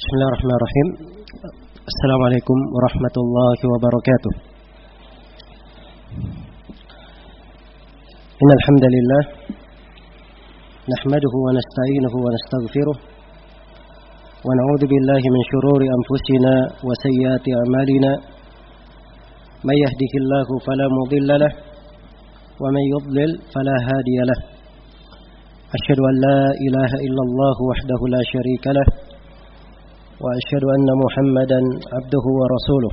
Bismillahirrahmanirrahim. Assalamualaikum warahmatullahi wabarakatuh. Innal hamdalillah nahmaduhu wa nasta'inuhu wa nastaghfiruh wa na'udzu billahi min shururi anfusina wa sayyiati a'malina. May yahdihillahu fala mudilla lahu wa may yudlil fala hadiya lahu. Asyhadu an la ilaha illallah wahdahu la syarika lahu وأشهد أن محمدا عبده ورسوله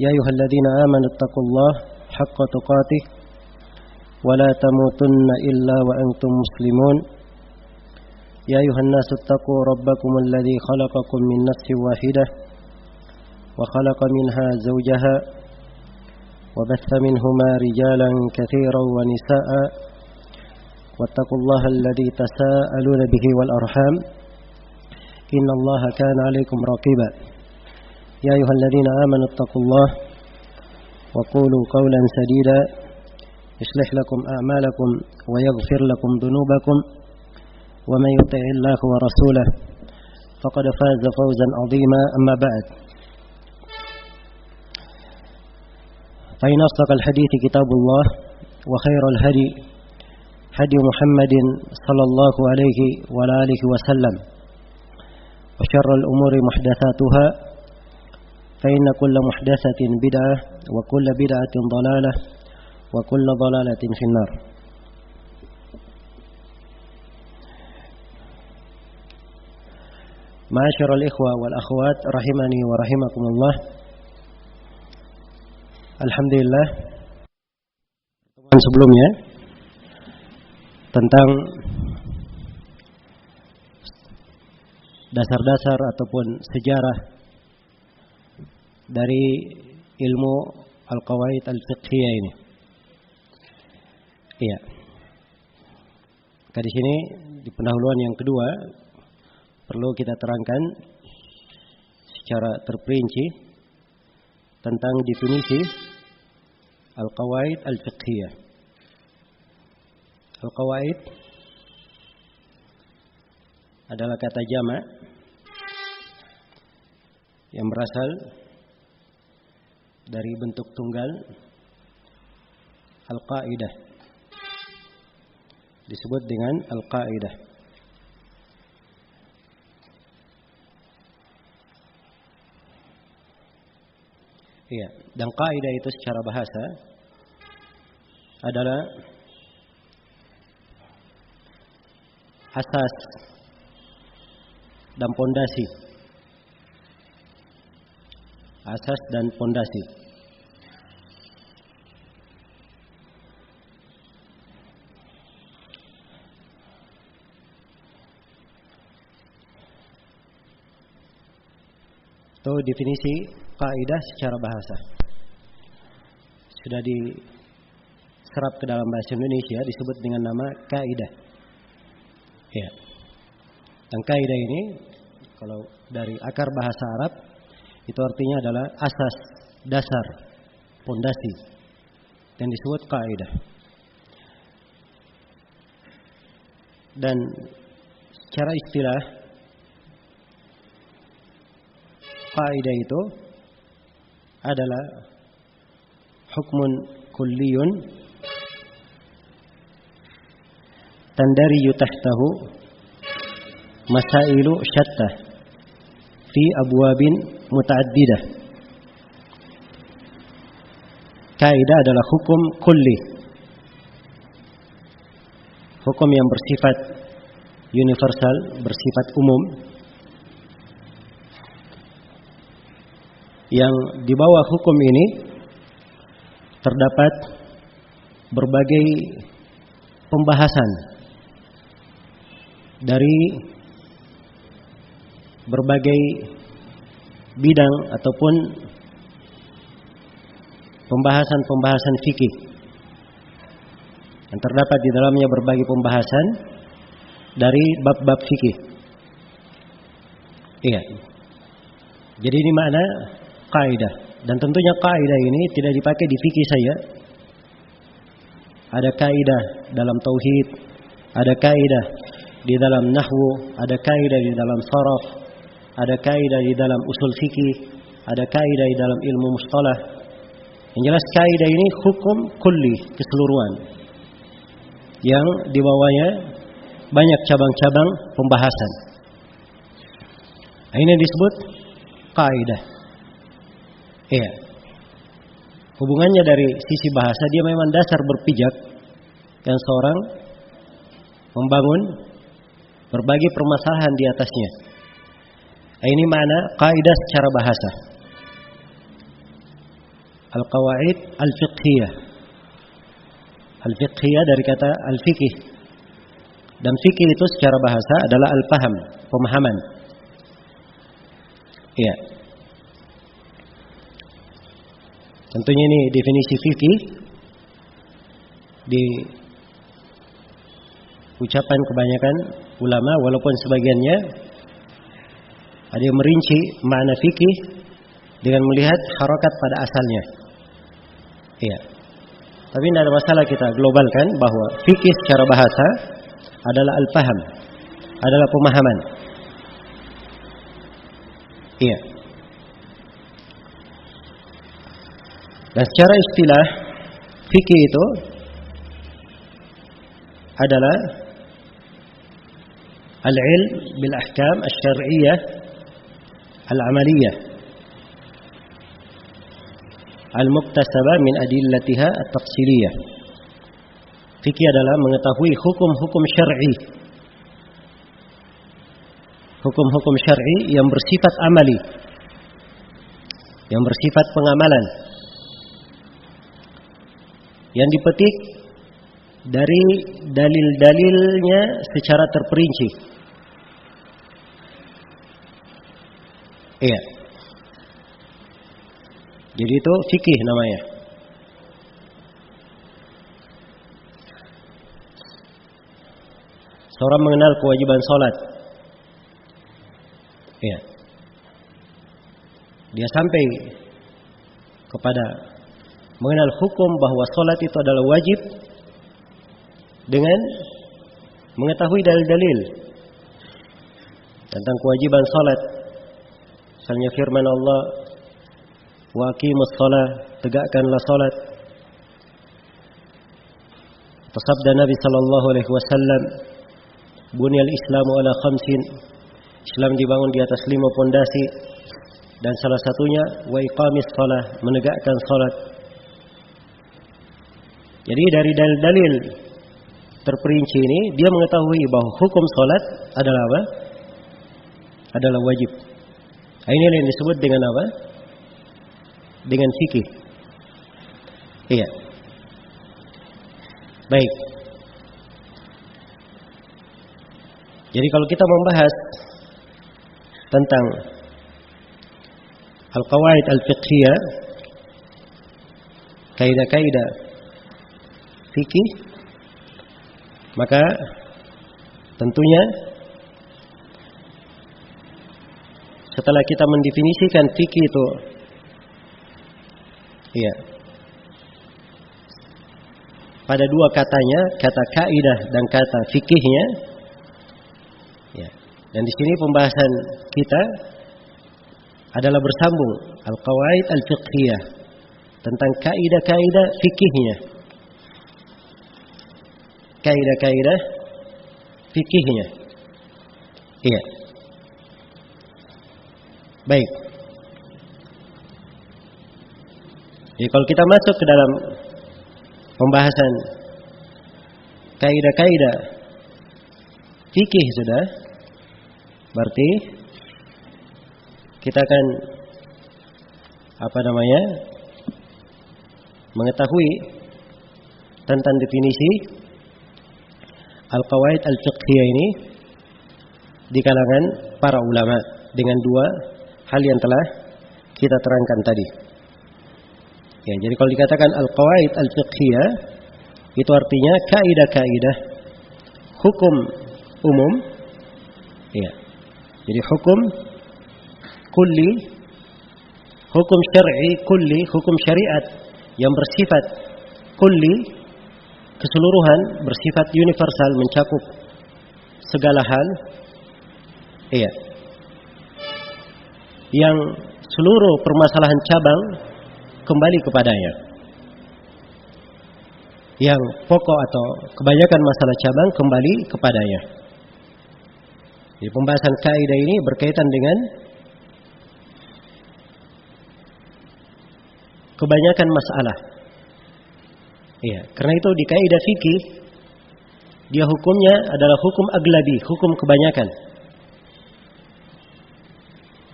يا أيها الذين آمنوا اتقوا الله حق تقاته ولا تموتن إلا وأنتم مسلمون يا أيها الناس اتقوا ربكم الذي خلقكم من نفس واحدة وخلق منها زوجها وبث منهما رجالا كثيرا ونساء واتقوا الله الذي تساءلون به والأرحام إن الله كان عليكم رقيبا يا أيها الذين آمنوا اتقوا الله وقولوا قولا سديدا يصلح لكم أعمالكم ويغفر لكم ذنوبكم ومن يطع الله ورسوله فقد فاز فوزا عظيما أما بعد فإن أصدق الحديث كتاب الله وخير الهدي هدي محمد صلى الله عليه وعلى آله وسلم وشر الأمور محدثاتها فإن كل محدثة بدعة وكل بدعة ضلالة وكل ضلالة في النار. معاشر الإخوة والأخوات rahimani wa rahimakumullah. Alhamdulillah, pertemuan sebelumnya tentang dasar-dasar ataupun sejarah dari ilmu al-qawaid al-fiqhiyah ini. Iya. Di sini di pendahuluan yang kedua perlu kita terangkan secara terperinci tentang definisi al-qawaid al-fiqhiyah. Al-qawaid adalah kata jamak yang berasal dari bentuk tunggal al-qaidah, disebut dengan al-qaidah. Iya, dan kaidah itu secara bahasa adalah asas dan pondasi. Asas dan pondasi. Itu definisi kaidah secara bahasa. Sudah diserap ke dalam bahasa Indonesia disebut dengan nama kaidah. Ya. Dan kaidah ini kalau dari akar bahasa Arab itu artinya adalah asas, dasar, pondasi, dan disebut kaidah. Dan secara istilah kaidah itu adalah hukmun kulliyun tandariyu tahtahu masailu syatta fi abwabin mutaaddidah. Kaidah adalah hukum kulli, hukum yang bersifat universal, bersifat umum, yang di bawah hukum ini terdapat berbagai pembahasan dari berbagai bidang ataupun pembahasan-pembahasan fikih. Yang terdapat di dalamnya berbagai pembahasan dari bab-bab fikih. Iya. Jadi ini makna kaidah. Dan tentunya kaidah ini tidak dipakai di fikih saja. Ada kaidah dalam tauhid, ada kaidah di dalam nahwu, ada kaidah di dalam sharaf, ada kaidah di dalam usul fikih, ada kaidah di dalam ilmu mustalah. Yang jelas kaidah ini hukum kulli, keseluruhan, yang di bawahnya banyak cabang-cabang pembahasan. Ini disebut kaidah. Iya. Hubungannya dari sisi bahasa, dia memang dasar berpijak yang seorang membangun berbagai permasalahan di atasnya. Ini makna kaidah secara bahasa. Al-qawaid al-fiqhiyah. Al-fiqhiyah dari kata al-fiqih. Dan fikih itu secara bahasa adalah al-faham, pemahaman. Iya. Tentunya ini definisi fikih di ucapan kebanyakan ulama, walaupun sebagiannya ada yang merinci makna fikih dengan melihat harokat pada asalnya. Iya. Tapi tidak ada masalah kita globalkan bahwa fikih secara bahasa adalah al-faham, adalah pemahaman. Iya. Dan secara istilah fikih itu adalah al-ilm bil ahkam asy-syar'iyyah al-amaliyah al-muktasabah min adillatiha at-tafsiliyah. Fikih adalah mengetahui hukum-hukum syar'i, hukum-hukum syar'i yang bersifat amali, yang bersifat pengamalan, yang dipetik dari dalil-dalilnya secara terperinci. Iya. Jadi itu fikih namanya. Seorang mengenal kewajiban salat. Iya. Dia sampai kepada mengenal hukum bahwa salat itu adalah wajib dengan mengetahui dalil-dalil tentang kewajiban salat. Misalnya firman Allah, wa aqimus shalah, tegakkanlah salat. Sabda Nabi sallallahu alaihi wasallam, bunyal Islamu ala khamsin, Islam dibangun di atas 5 pondasi, dan salah satunya wa iqamis shalah, menegakkan salat. Jadi dari dalil-dalil terperinci ini dia mengetahui bahwa hukum salat adalah apa? Adalah wajib. Ini yang disebut dengan apa? Dengan fikih. Iya. Baik. Jadi kalau kita membahas tentang al-qawaid al-fiqhiyah, kaidah-kaidah fikih, maka tentunya setelah kita mendefinisikan fikih itu, iya, pada dua katanya, kata kaidah dan kata fikihnya, ya. Dan di sini pembahasan kita adalah bersambung al-qawaid al-fiqhiyah, tentang kaidah-kaidah fikihnya, kaidah-kaidah fikihnya. Iya. Baik. Jadi kalau kita masuk ke dalam pembahasan kaidah-kaidah fikih sudah, berarti kita akan mengetahui tentang definisi al-qawaid al-fiqhiyah ini di kalangan para ulama dengan dua hal yang telah kita terangkan tadi. Ya, jadi kalau dikatakan al-qawaid al-fiqhiyah itu artinya kaidah-kaidah hukum umum. Ya. Jadi hukum kulli, hukum syar'i kulli, hukum syariat yang bersifat kulli, keseluruhan, bersifat universal, mencakup segala hal, iya, yang seluruh permasalahan cabang kembali kepadanya. Yang pokok atau kebanyakan masalah cabang kembali kepadanya. Jadi pembahasan kaidah ini berkaitan dengan kebanyakan masalah. Iya, karena itu di kaidah fikih dia hukumnya adalah hukum aglabi, hukum kebanyakan.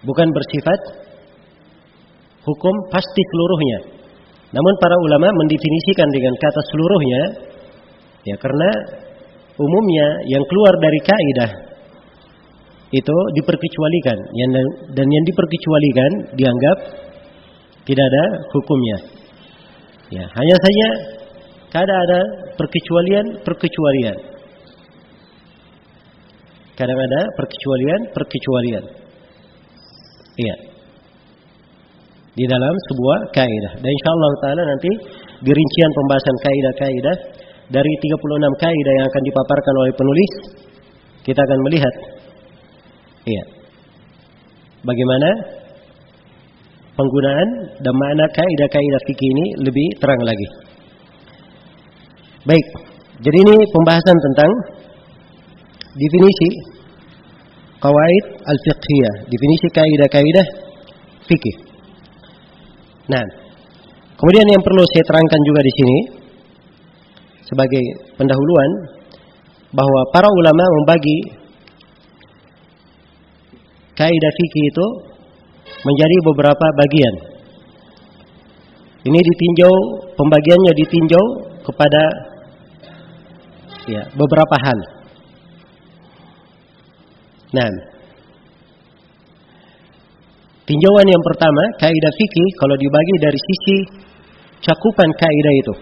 Bukan bersifat hukum pasti seluruhnya. Namun para ulama mendefinisikan dengan kata seluruhnya, ya karena umumnya yang keluar dari kaidah itu diperkecualikan, dan yang diperkecualikan dianggap tidak ada hukumnya. Ya, hanya saja kadang ada perkecualian. Kadang ada perkecualian. Iya. Di dalam sebuah kaidah. Dan insyaallah taala nanti di rincian pembahasan kaidah-kaidah dari 36 kaidah yang akan dipaparkan oleh penulis, kita akan melihat iya, bagaimana penggunaan dan makna kaidah-kaidah fikih ini lebih terang lagi. Baik, jadi ini pembahasan tentang definisi qawaid al-fiqhiyah, definisi kaidah-kaidah fikih. Nah, kemudian yang perlu saya terangkan juga di sini sebagai pendahuluan bahwa para ulama membagi kaidah fikih itu menjadi beberapa bagian. Ini pembagiannya ditinjau kepada ya, beberapa hal. Nah, tinjauan yang pertama, kaidah fikih kalau dibagi dari sisi cakupan kaidah itu.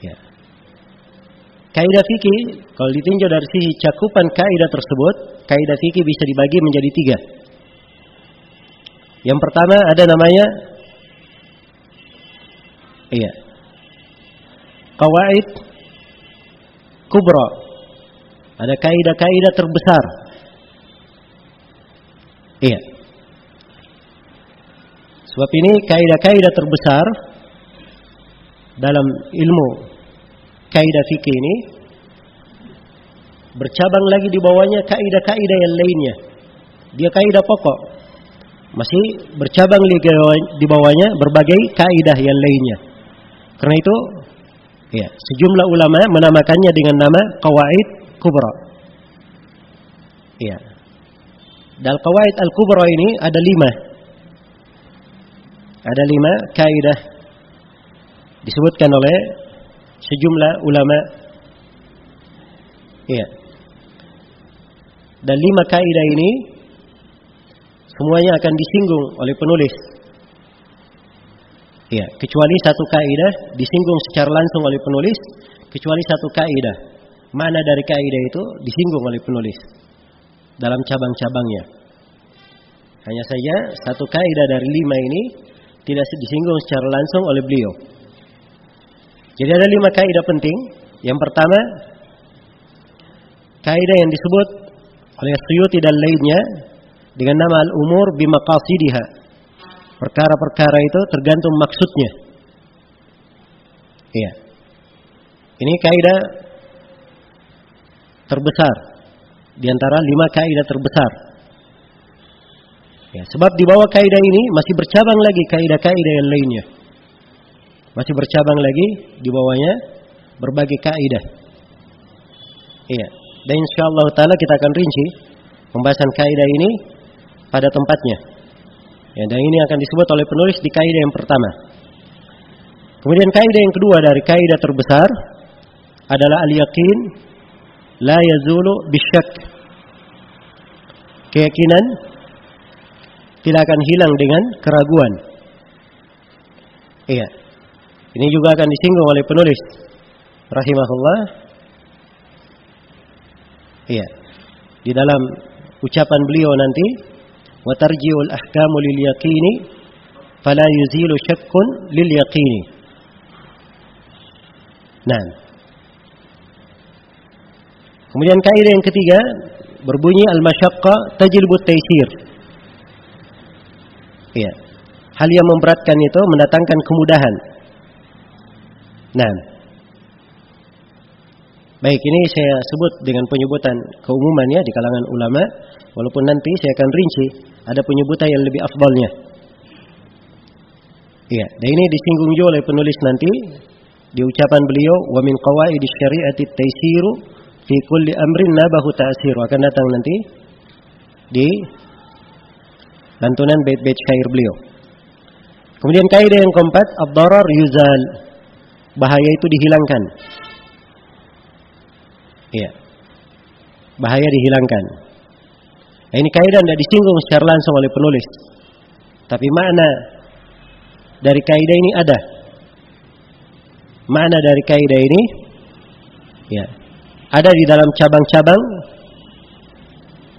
Ya. Kaidah fikih kalau ditinjau dari sisi cakupan kaidah tersebut, kaidah fikih bisa dibagi menjadi 3. Yang pertama ada namanya qawaid kubra. Ada kaidah-kaidah terbesar. Iya. Sebab ini kaidah-kaidah terbesar dalam ilmu kaidah fikih ini bercabang lagi di bawahnya kaidah-kaidah yang lainnya. Dia kaidah pokok. Masih bercabang lagi di bawahnya berbagai kaidah yang lainnya. Karena itu, ya, sejumlah ulama menamakannya dengan nama qawaid kubra. Iya. Dan qawaid al-kubra ini ada 5. Ada 5 kaidah disebutkan oleh sejumlah ulama. Iya. Dan 5 kaidah ini semuanya akan disinggung oleh penulis. Iya, kecuali satu kaidah disinggung secara langsung oleh penulis, kecuali satu kaidah. Mana dari kaidah itu disinggung oleh penulis dalam cabang-cabangnya. Hanya saja satu kaidah dari 5 ini tidak disinggung secara langsung oleh beliau. Jadi ada 5 kaidah penting. Yang pertama, kaidah yang disebut oleh Suyuti dan lainnya dengan nama al-umur bimaqasidiha. Perkara-perkara itu tergantung maksudnya. Iya. Ini kaidah terbesar di antara 5 kaidah terbesar. Ya, sebab di bawah kaidah ini masih bercabang lagi kaidah-kaidah yang lainnya. Masih bercabang lagi di bawahnya berbagai kaidah. Iya. Dan insyaallah taala kita akan rinci pembahasan kaidah ini pada tempatnya. Ya, dan ini akan disebut oleh penulis di kaidah yang pertama. Kemudian kaidah yang kedua dari kaidah terbesar adalah al-yaqin la yazulu bisyak. Keyakinan tidak akan hilang dengan keraguan. Iya. Ini juga akan disinggung oleh penulis rahimahullah. Iya. Di dalam ucapan beliau nanti, wa tarji'ul ahkamu lil yaqini fala yuzilu syakkun lil yaqini. Nah. Kemudian kaidah yang ketiga berbunyi al-masyaqqa tajlibu at-taysir. Iya. Hal yang memberatkan itu mendatangkan kemudahan. Nah, baik, ini saya sebut dengan penyebutan keumumannya di kalangan ulama, walaupun nanti saya akan rinci ada penyebutan yang lebih afdalnya. Iya, dan ini disinggung juga oleh penulis nanti di ucapan beliau, wa min qawaidis syari'ati at-taysiru fi kulli amrin nabahu ta'sir. Akan datang nanti di lantunan bait-bait syair beliau. Kemudian kaidah yang keempat, ad-darar yuzal. Bahaya itu dihilangkan. Iya. Bahaya dihilangkan. Nah, ini kaidah tidak disinggung secara langsung oleh penulis. Tapi makna dari kaidah ini ada. Makna dari kaidah ini ya, ada di dalam cabang-cabang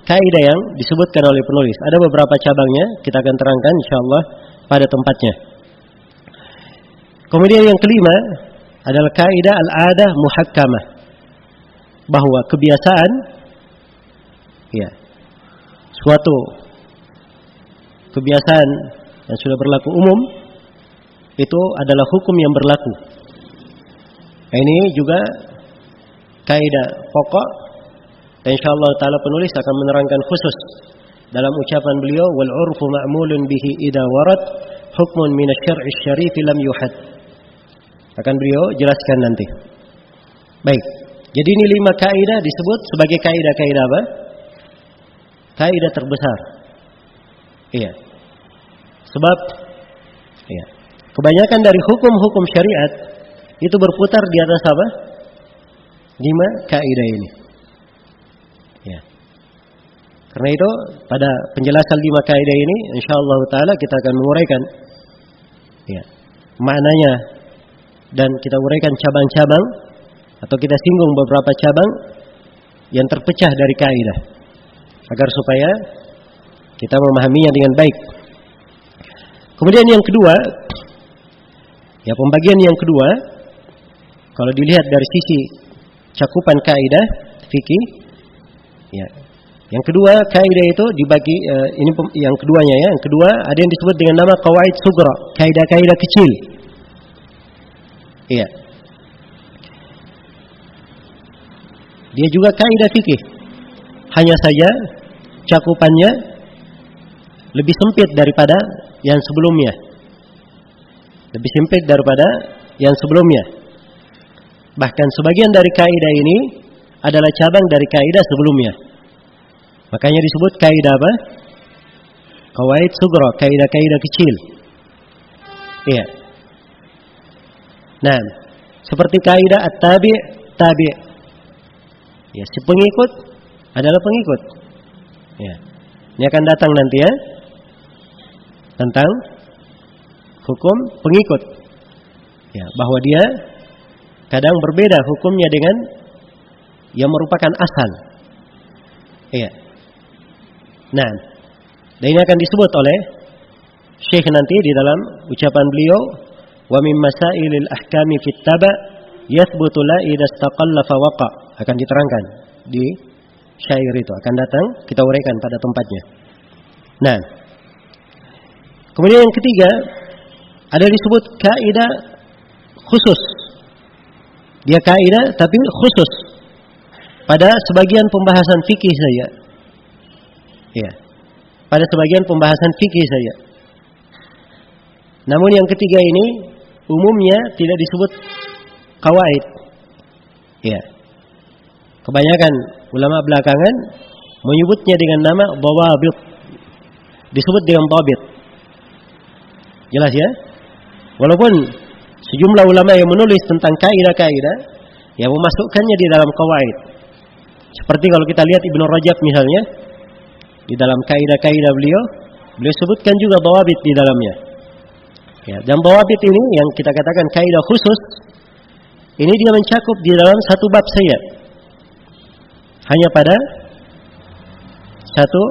kaidah yang disebutkan oleh penulis. Ada beberapa cabangnya, kita akan terangkan insyaallah pada tempatnya. Kemudian yang kelima adalah kaidah al-'adah muhakkamah. Bahwa kebiasaan ya, suatu kebiasaan yang sudah berlaku umum itu adalah hukum yang berlaku. Nah, ini juga kaidah pokok dan insyaallah taala penulis akan menerangkan khusus dalam ucapan beliau, wal 'urfu ma'mulun bihi idza warad hukmun min asy-syar'i syarif lam yuhad. Akan beliau jelaskan nanti. Baik. Jadi ini 5 kaidah disebut sebagai kaidah-kaidah apa? Kaidah terbesar. Iya. Sebab iya, kebanyakan dari hukum-hukum syariat itu berputar di atas apa? 5 kaidah ini. Ya. Karena itu pada penjelasan 5 kaidah ini insyaallah taala kita akan menguraikan ya, maknanya dan kita uraikan cabang-cabang atau kita singgung beberapa cabang yang terpecah dari kaidah agar supaya kita memahaminya dengan baik. Kemudian yang kedua, ya, pembagian yang kedua kalau dilihat dari sisi cakupan kaidah fikih, ya, yang kedua kaidah itu dibagi ini yang keduanya ya. Yang kedua ada yang disebut dengan nama qawaid sughra, kaidah-kaidah kecil. Iya. Dia juga kaidah fikih. Hanya saja cakupannya lebih sempit daripada yang sebelumnya. Lebih sempit daripada yang sebelumnya. Bahkan sebagian dari kaidah ini adalah cabang dari kaidah sebelumnya. Makanya disebut kaidah apa? Qawaid sughra, kaidah-kaidah kecil. Iya. Nah, seperti kaidah at-tabi' tabi'. Ya, si pengikut adalah pengikut. Ya. Ini akan datang nanti ya. Tentang hukum pengikut. Ya, bahwa dia kadang berbeda hukumnya dengan yang merupakan asal. Iya. Nah, dan ini akan disebut oleh Syekh nanti di dalam ucapan beliau, wa min masailil ahkami fit taba' yathbutu la idza istaqalla fa waqa. Akan diterangkan di syair itu, akan datang kita uraikan pada tempatnya. Nah, kemudian yang ketiga ada disebut kaidah khusus. Dia kaidah tapi khusus pada sebagian pembahasan fikih saja. Ya. Pada sebagian pembahasan fikih saja. Namun yang ketiga ini umumnya tidak disebut qawaid. Ya. Kebanyakan ulama belakangan menyebutnya dengan nama dhawabit. Disebut dengan dhabit. Jelas ya? Walaupun sejumlah ulama yang menulis tentang kaidah-kaidah yang memasukkannya di dalam qawaid. Seperti kalau kita lihat Ibnu Rajab misalnya, di dalam kaidah-kaidah beliau sebutkan juga dhawabit di dalamnya. Ya, dan dhawabit ini yang kita katakan kaidah khusus, ini dia mencakup di dalam satu bab saja. Hanya pada satu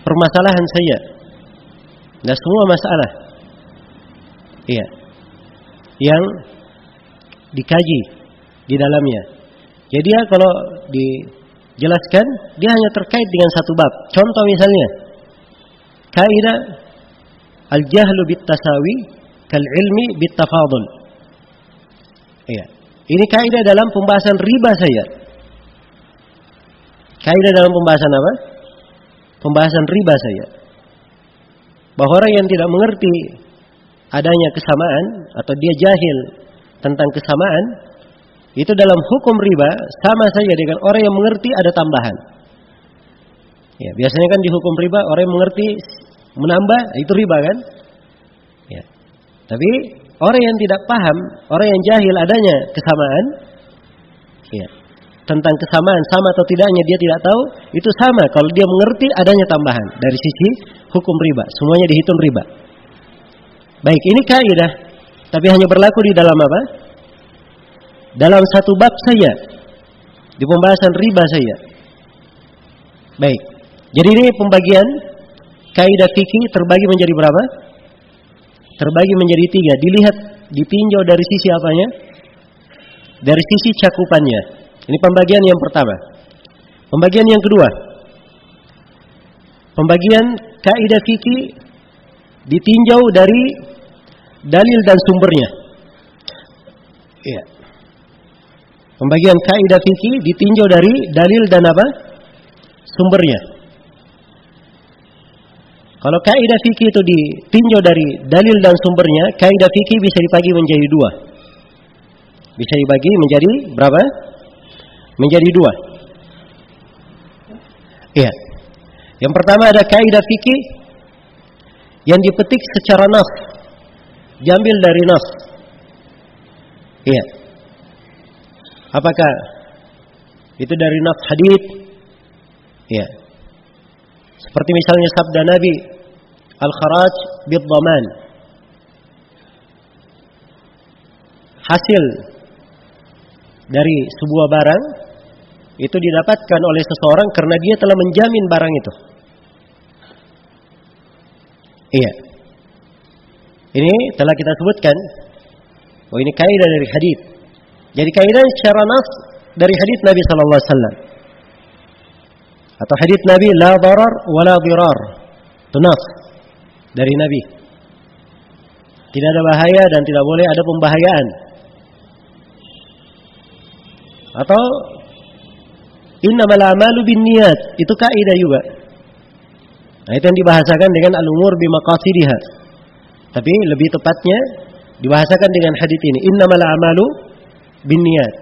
permasalahan saja. Dan semua masalah iya, yang dikaji di dalamnya. Jadi dia kalau dijelaskan, dia hanya terkait dengan satu bab. Contoh misalnya, kaidah al-jahlu bit-tasawi kal-ilmi bit-tafadul. Iya. Ini kaidah dalam pembahasan riba saja. Kaidah dalam pembahasan apa? Pembahasan riba saja. Bahwa orang yang tidak mengerti adanya kesamaan atau dia jahil tentang kesamaan, itu dalam hukum riba sama saja dengan orang yang mengerti ada tambahan. Ya, biasanya kan di hukum riba orang yang mengerti menambah itu riba kan? Ya. Tapi orang yang tidak paham, orang yang jahil adanya kesamaan, ya, tentang kesamaan sama atau tidaknya dia tidak tahu, itu sama kalau dia mengerti adanya tambahan dari sisi hukum riba, semuanya dihitung riba. Baik, ini kaidah, tapi hanya berlaku di dalam apa? Dalam satu bab saja, di pembahasan riba saja. Baik, jadi ini pembagian kaidah fikih terbagi menjadi berapa? Terbagi menjadi 3. Dilihat, ditinjau dari sisi apanya? Dari sisi cakupannya. Ini pembagian yang pertama. Pembagian yang kedua, pembagian kaidah fikih ditinjau dari dalil dan sumbernya. Iya. Pembagian kaidah fikih ditinjau dari dalil dan apa? Sumbernya. Kalau kaidah fikih itu ditinjau dari dalil dan sumbernya, kaidah fikih bisa dibagi menjadi 2. Bisa dibagi menjadi berapa? Menjadi 2. Iya. Yang pertama ada kaidah fikih yang dipetik secara nas, diambil dari nas. Iya. Apakah itu dari nas hadits? Iya. Seperti misalnya sabda Nabi, al-kharaj bid-dhaman. Hasil dari sebuah barang itu didapatkan oleh seseorang karena dia telah menjamin barang itu. Iya. Ini telah kita sebutkan. Oh, ini kaidah dari hadis. Jadi kaidah secara nas dari hadis Nabi sallallahu alaihi wasallam. Atau hadis Nabi la darar wa la dirar. Itu nas dari Nabi. Tidak ada bahaya dan tidak boleh ada pembahayaan. Atau innamal a'malu binniyat, itu kaidah juga. Nah, itu yang dibahasakan dengan al-umur bimaqasidiha. Tapi lebih tepatnya dibahasakan dengan hadis ini, innamal a'malu binniyat.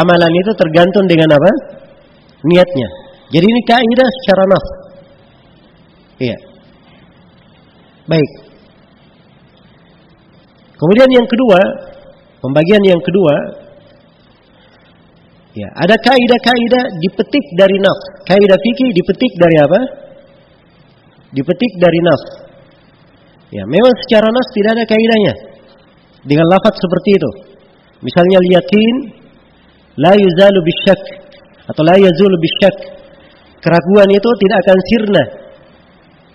Amalan itu tergantung dengan apa? Niatnya. Jadi ini kaidah secara nas. Iya. Baik. Kemudian yang kedua, pembagian yang kedua, ya, ada kaidah-kaidah dipetik dari nas. Kaidah fikih dipetik dari apa? Dipetik dari nas. Ya, memang secara nas tidak ada kaidahnya dengan lafaz seperti itu. Misalnya yakin la yuzalu bisyak atau la yazulu bisyak. Keraguan itu tidak akan sirna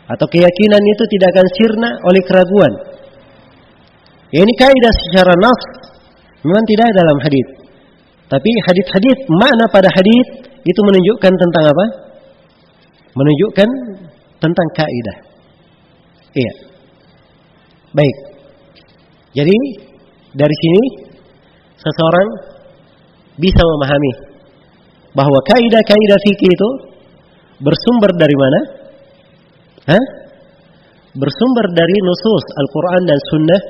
atau keyakinan itu tidak akan sirna oleh keraguan. Ya, ini kaidah secara nas memang tidak ada dalam hadis. Tapi hadis-hadis, makna pada hadis itu menunjukkan tentang apa? Menunjukkan tentang kaidah. Iya. Baik. Jadi dari sini seseorang bisa memahami bahwa kaidah-kaidah fikih itu bersumber dari mana? Bersumber dari nusus Al-Quran dan Sunnah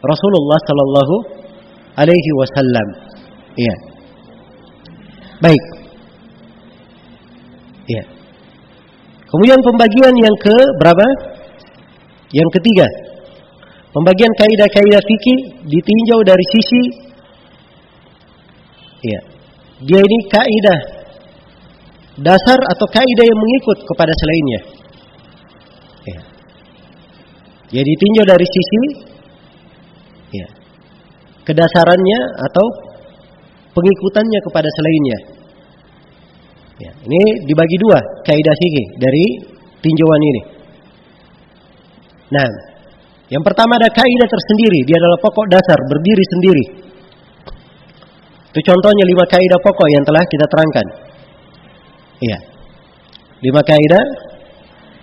Rasulullah Sallallahu Alaihi Wasallam. Iya. Baik. Iya. Kemudian pembagian yang ke berapa? Yang ketiga. Pembagian kaidah-kaidah fikih ditinjau dari sisi, iya, dia ini kaidah dasar atau kaidah yang mengikut kepada selainnya. Iya. Jadi ditinjau dari sisi, iya, kedasarannya atau pengikutannya kepada selainnya. Ya, ini dibagi 2 kaidah fikih dari tinjauan ini. Nah, yang pertama ada kaidah tersendiri, dia adalah pokok dasar, berdiri sendiri. Itu contohnya 5 kaidah pokok yang telah kita terangkan. Iya. 5 kaidah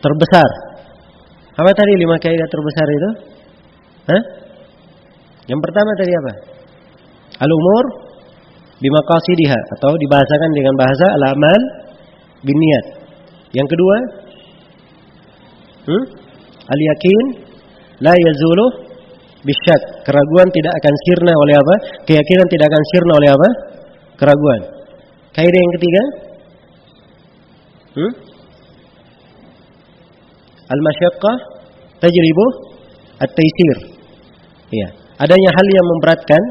terbesar. Apa tadi 5 kaidah terbesar itu? Hah? Yang pertama tadi apa? Al-umur bimaqasidiha, atau dibahasakan dengan bahasa al-amal binniyat. Yang kedua, al-yakin la yazulu bisyak. Keraguan tidak akan sirna oleh apa? Keyakinan tidak akan sirna oleh apa? Keraguan. Kaidah yang ketiga, al-masyaqqah tajribu at-taysir. Iya, adanya hal yang memberatkan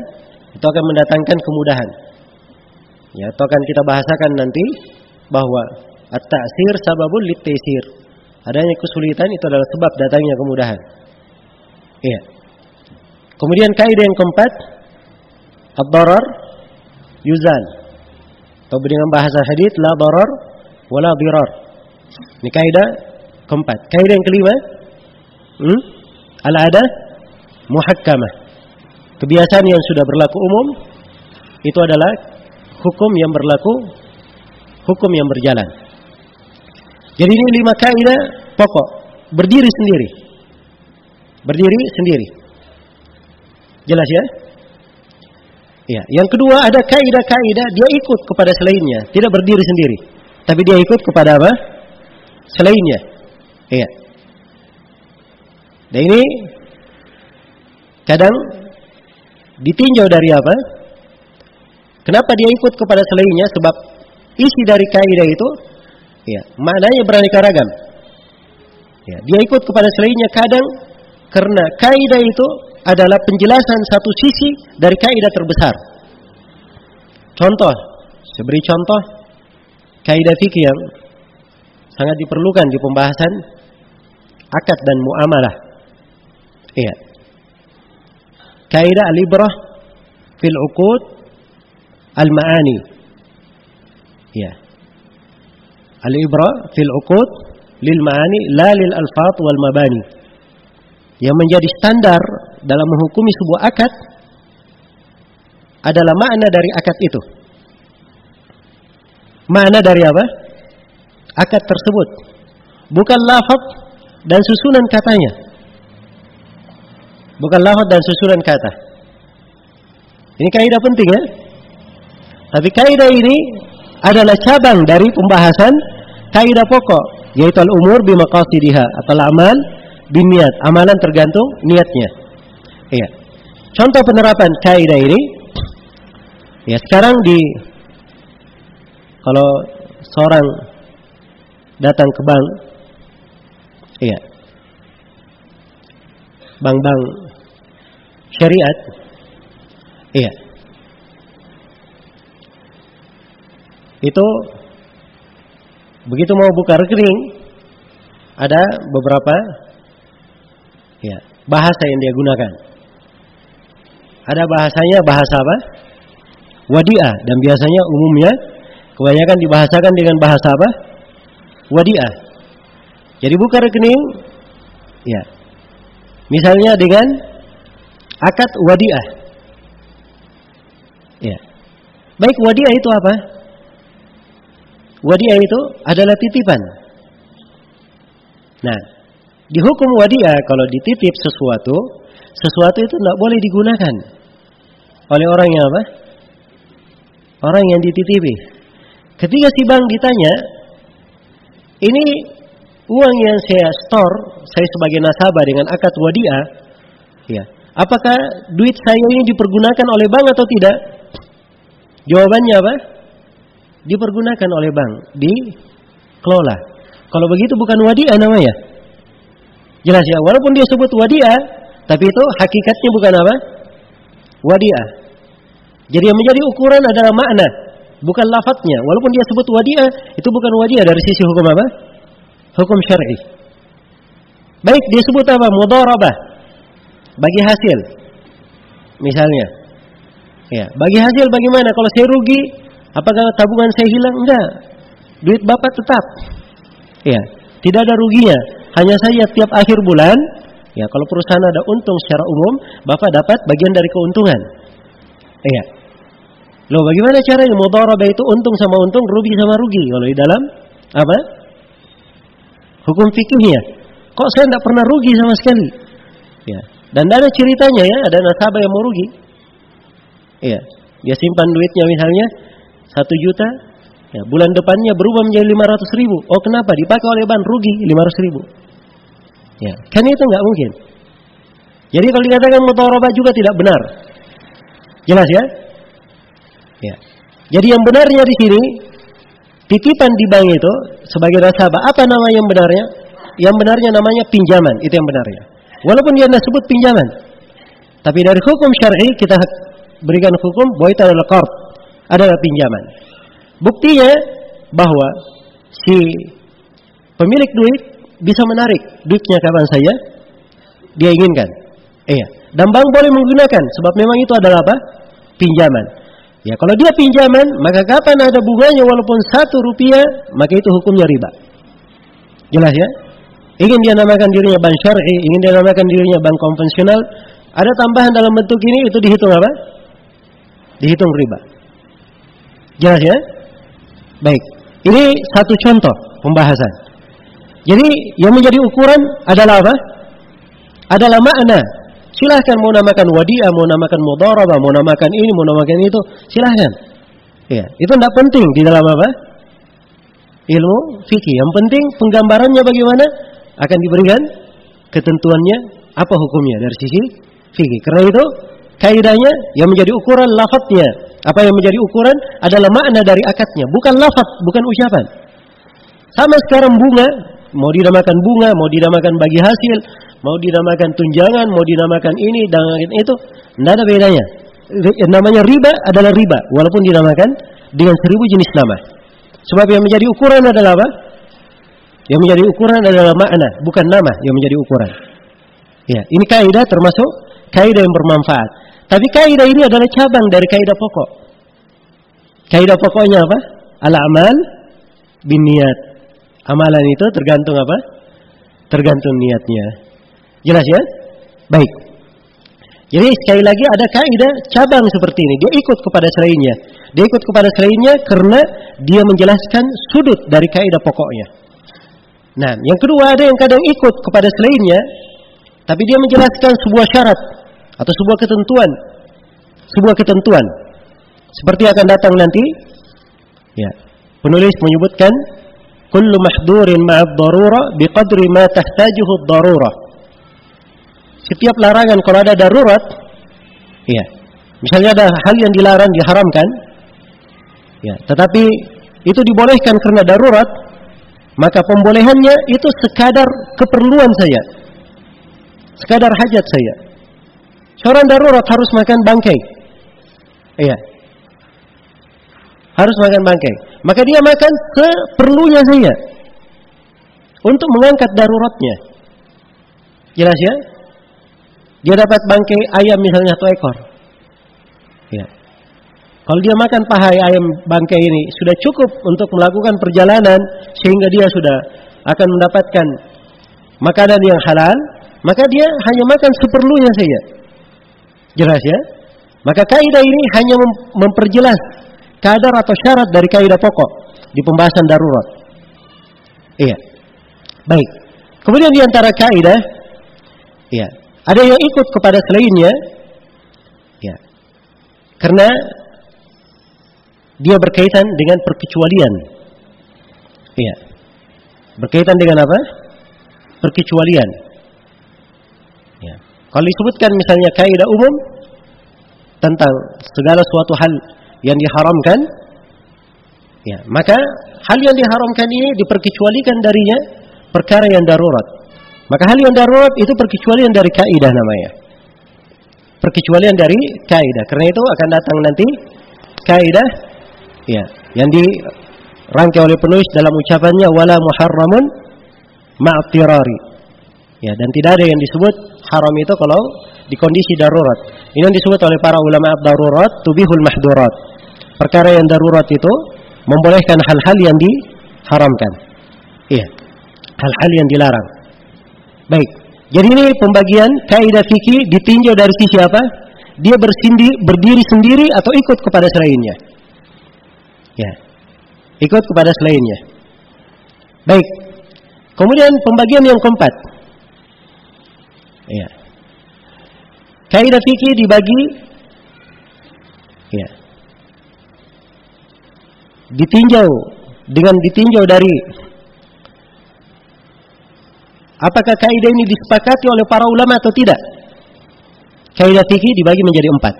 itu akan mendatangkan kemudahan. Ya, itu akan kita bahasakan nanti bahwa at-ta'sir sababul lit-taysir. Adanya kesulitan itu adalah sebab datangnya kemudahan. Iya. Kemudian kaidah yang keempat, ad-darar yuzal. Atau dengan bahasa hadits, la darar wala dirar. Ini kaidah keempat. Kaidah yang kelima, al-adah muhakkamah. Kebiasaan yang sudah berlaku umum itu adalah hukum yang berlaku, hukum yang berjalan. Jadi ini 5 kaidah pokok, berdiri sendiri. Berdiri sendiri. Jelas ya? Iya. Yang kedua, ada kaidah-kaidah dia ikut kepada selainnya, tidak berdiri sendiri, tapi dia ikut kepada apa? Selainnya. Iya. Dan ini kadang ditinjau dari apa? Kenapa dia ikut kepada selainnya? Sebab isi dari kaidah itu, ya, maknanya beraneka ragam. Ya, dia ikut kepada selainnya kadang karena kaidah itu adalah penjelasan satu sisi dari kaidah terbesar. Contoh, saya beri contoh kaidah fikih yang sangat diperlukan di pembahasan akad dan muamalah. Iya. Kaidah al-ibrah fil uqud al-ma'ani. Ya. Al-ibrah fil uqud lil ma'ani la lil alfaz wal mabani. Yang menjadi standar dalam menghukumi sebuah akad adalah makna dari akad itu. Makna dari apa? Akad tersebut. Bukan lafaz dan susunan katanya. Bukan lafaz dan susunan kata. Ini kaidah penting ya. Tapi kaidah ini adalah cabang dari pembahasan kaidah pokok, yaitu al-umur bimaqasidiha atau al-amal binniyat. Amalan tergantung niatnya. Iya. Contoh penerapan kaidah ini, ya sekarang kalau seorang datang ke bank, iya, bank-bank syariat, iya, itu begitu mau buka rekening ada beberapa ya bahasa yang dia gunakan. Ada bahasanya bahasa apa? Wadi'ah, dan biasanya umumnya kebanyakan dibahasakan dengan bahasa apa? Wadi'ah. Jadi buka rekening ya. Misalnya dengan akad wadi'ah. Ya. Baik, wadi'ah itu apa? Wadi'ah itu adalah titipan. Nah, di hukum wadi'ah kalau dititip sesuatu itu tidak boleh digunakan oleh orang yang apa? Orang yang dititipi. Ketika si bank ditanya, ini uang yang saya store, saya sebagai nasabah dengan akad wadi'ah, ya, apakah duit saya ini dipergunakan oleh bank atau tidak? Jawabannya apa? Dipergunakan oleh bank, dikelola. Kalau begitu bukan wadi'ah namanya. Jelas ya, walaupun dia sebut wadi'ah, tapi itu hakikatnya bukan apa? Wadi'ah. Jadi yang menjadi ukuran adalah makna, bukan lafadznya. Walaupun dia sebut wadi'ah, itu bukan wadi'ah dari sisi hukum apa? Hukum syar'i. Baik, dia sebut apa? Mudharabah. Bagi hasil. Misalnya. Ya, bagi hasil bagaimana? Kalau saya rugi, apakah tabungan saya hilang? Enggak. Duit Bapak tetap. Ya, tidak ada ruginya. Hanya saja tiap akhir bulan, ya kalau perusahaan ada untung secara umum, Bapak dapat bagian dari keuntungan. Iya. Loh, bagaimana caranya mudharabah itu untung sama untung, rugi sama rugi kalau di dalam apa? Hukum fikihnya. Kok saya tidak pernah rugi sama sekali? Ya. Dan ada ceritanya ya, ada nasabah yang mau rugi. Iya. Dia simpan duitnya misalnya 1 juta, ya, bulan depannya berubah menjadi 500.000. Oh, kenapa? Dipakai oleh bank, rugi 500.000. Ya, kan itu nggak mungkin. Jadi kalau dikatakan mudharabah juga tidak benar. Jelas ya? Ya. Jadi yang benarnya di sini titipan di bank itu sebagai nasabah, apa nama yang benarnya? Yang benarnya namanya pinjaman, itu yang benarnya. Walaupun dia tidak sebut pinjaman, tapi dari hukum syar'i kita berikan hukum bahwa itu adalah qard, adalah pinjaman. Buktinya bahwa si pemilik duit bisa menarik duitnya kapan saja dia inginkan. Iya. Dan bank boleh menggunakan sebab memang itu adalah apa? Pinjaman. Ya, kalau dia pinjaman, maka kapan ada bunganya walaupun 1 rupiah, maka itu hukumnya riba. Jelas ya? Ingin dia namakan dirinya bank syar'i, ingin dia namakan dirinya bank konvensional, ada tambahan dalam bentuk ini, itu dihitung apa? Dihitung riba. Jelas ya? Baik. Ini satu contoh pembahasan. Jadi yang menjadi ukuran adalah apa? Adalah makna. Silahkan mau namakan wadi'ah, mau namakan mudharabah, mau namakan ini, mau namakan itu, silahkan. Ya, itu tidak penting di dalam apa? Ilmu fikih. Yang penting penggambarannya bagaimana akan diberikan ketentuannya, apa hukumnya dari sisi fikih. Karena itu kaidahnya yang menjadi ukuran lafadznya. Apa yang menjadi ukuran adalah makna dari akadnya, bukan lafadz, bukan ucapan. Sama sekarang bunga, mau dinamakan bunga, mau dinamakan bagi hasil, mau dinamakan tunjangan, mau dinamakan ini dan itu, tidak ada bedanya. Namanya riba adalah riba, walaupun dinamakan dengan 1000 jenis nama. Sebab yang menjadi ukuran adalah apa? Yang menjadi ukuran adalah makna, bukan nama yang menjadi ukuran. Ya, ini kaidah termasuk kaidah yang bermanfaat. Tapi kaidah ini adalah cabang dari kaidah pokok. Kaidah pokoknya apa? Al-amal binniyat. Amalan itu tergantung apa? Tergantung niatnya. Jelas ya? Baik. Jadi sekali lagi ada kaidah cabang seperti ini. Dia ikut kepada selainnya. Dia ikut kepada selainnya karena dia menjelaskan sudut dari kaidah pokoknya. Nah, yang kedua ada yang kadang ikut kepada selainnya, tapi dia menjelaskan sebuah syarat atau sebuah ketentuan. Sebuah ketentuan. Seperti akan datang nanti. Ya. Penulis menyebutkan kullu mahdurin ma'ad darurah biqadri ma tahtajuhu ad-darurah. Setiap larangan kalau ada darurat, ya. Misalnya ada hal yang dilarang, diharamkan, ya, tetapi itu dibolehkan karena darurat, maka pembolehannya itu sekadar keperluan saya, sekadar hajat saya. Seorang darurat harus makan bangkai, iya, harus makan bangkai, maka dia makan seperlunya saya untuk mengangkat daruratnya. Jelas ya? Dia dapat bangkai ayam misalnya 1 ekor. Ya. Kalau dia makan paha ayam bangkai ini sudah cukup untuk melakukan perjalanan sehingga dia sudah akan mendapatkan makanan yang halal, maka dia hanya makan seperlunya saja. Jelas ya? Maka kaidah ini hanya memperjelas kadar atau syarat dari kaidah pokok di pembahasan darurat. Iya. Baik. Kemudian di antara kaidah, ya, ada yang ikut kepada selainnya, ya, karena dia berkaitan dengan perkecualian. Iya. Berkaitan dengan apa? Perkecualian. Ya. Kalau disebutkan misalnya kaidah umum tentang segala suatu hal yang diharamkan, ya, maka hal yang diharamkan ini diperkecualikan darinya perkara yang darurat. Maka hal yang darurat itu perkecualian dari kaidah namanya. Perkecualian dari kaidah. Karena itu akan datang nanti kaidah, ya, yang dirangkai oleh penulis dalam ucapannya wala muharramun ma'tirari. Ya, dan tidak ada yang disebut haram itu kalau di kondisi darurat. Ini yang disebut oleh para ulama darurat tubihul mahdurat. Perkara yang darurat itu membolehkan hal-hal yang diharamkan. Iya. Hal-hal yang dilarang. Baik, jadi ini pembagian kaidah fikih ditinjau dari sisi apa? dia berdiri sendiri atau ikut kepada selainnya. Ya. Ikut kepada selainnya. Baik. Kemudian pembagian yang keempat. Ya. Kaidah fikih dibagi ya. Ditinjau dari apakah kaidah ini disepakati oleh para ulama atau tidak. Kaidah fikih dibagi menjadi 4.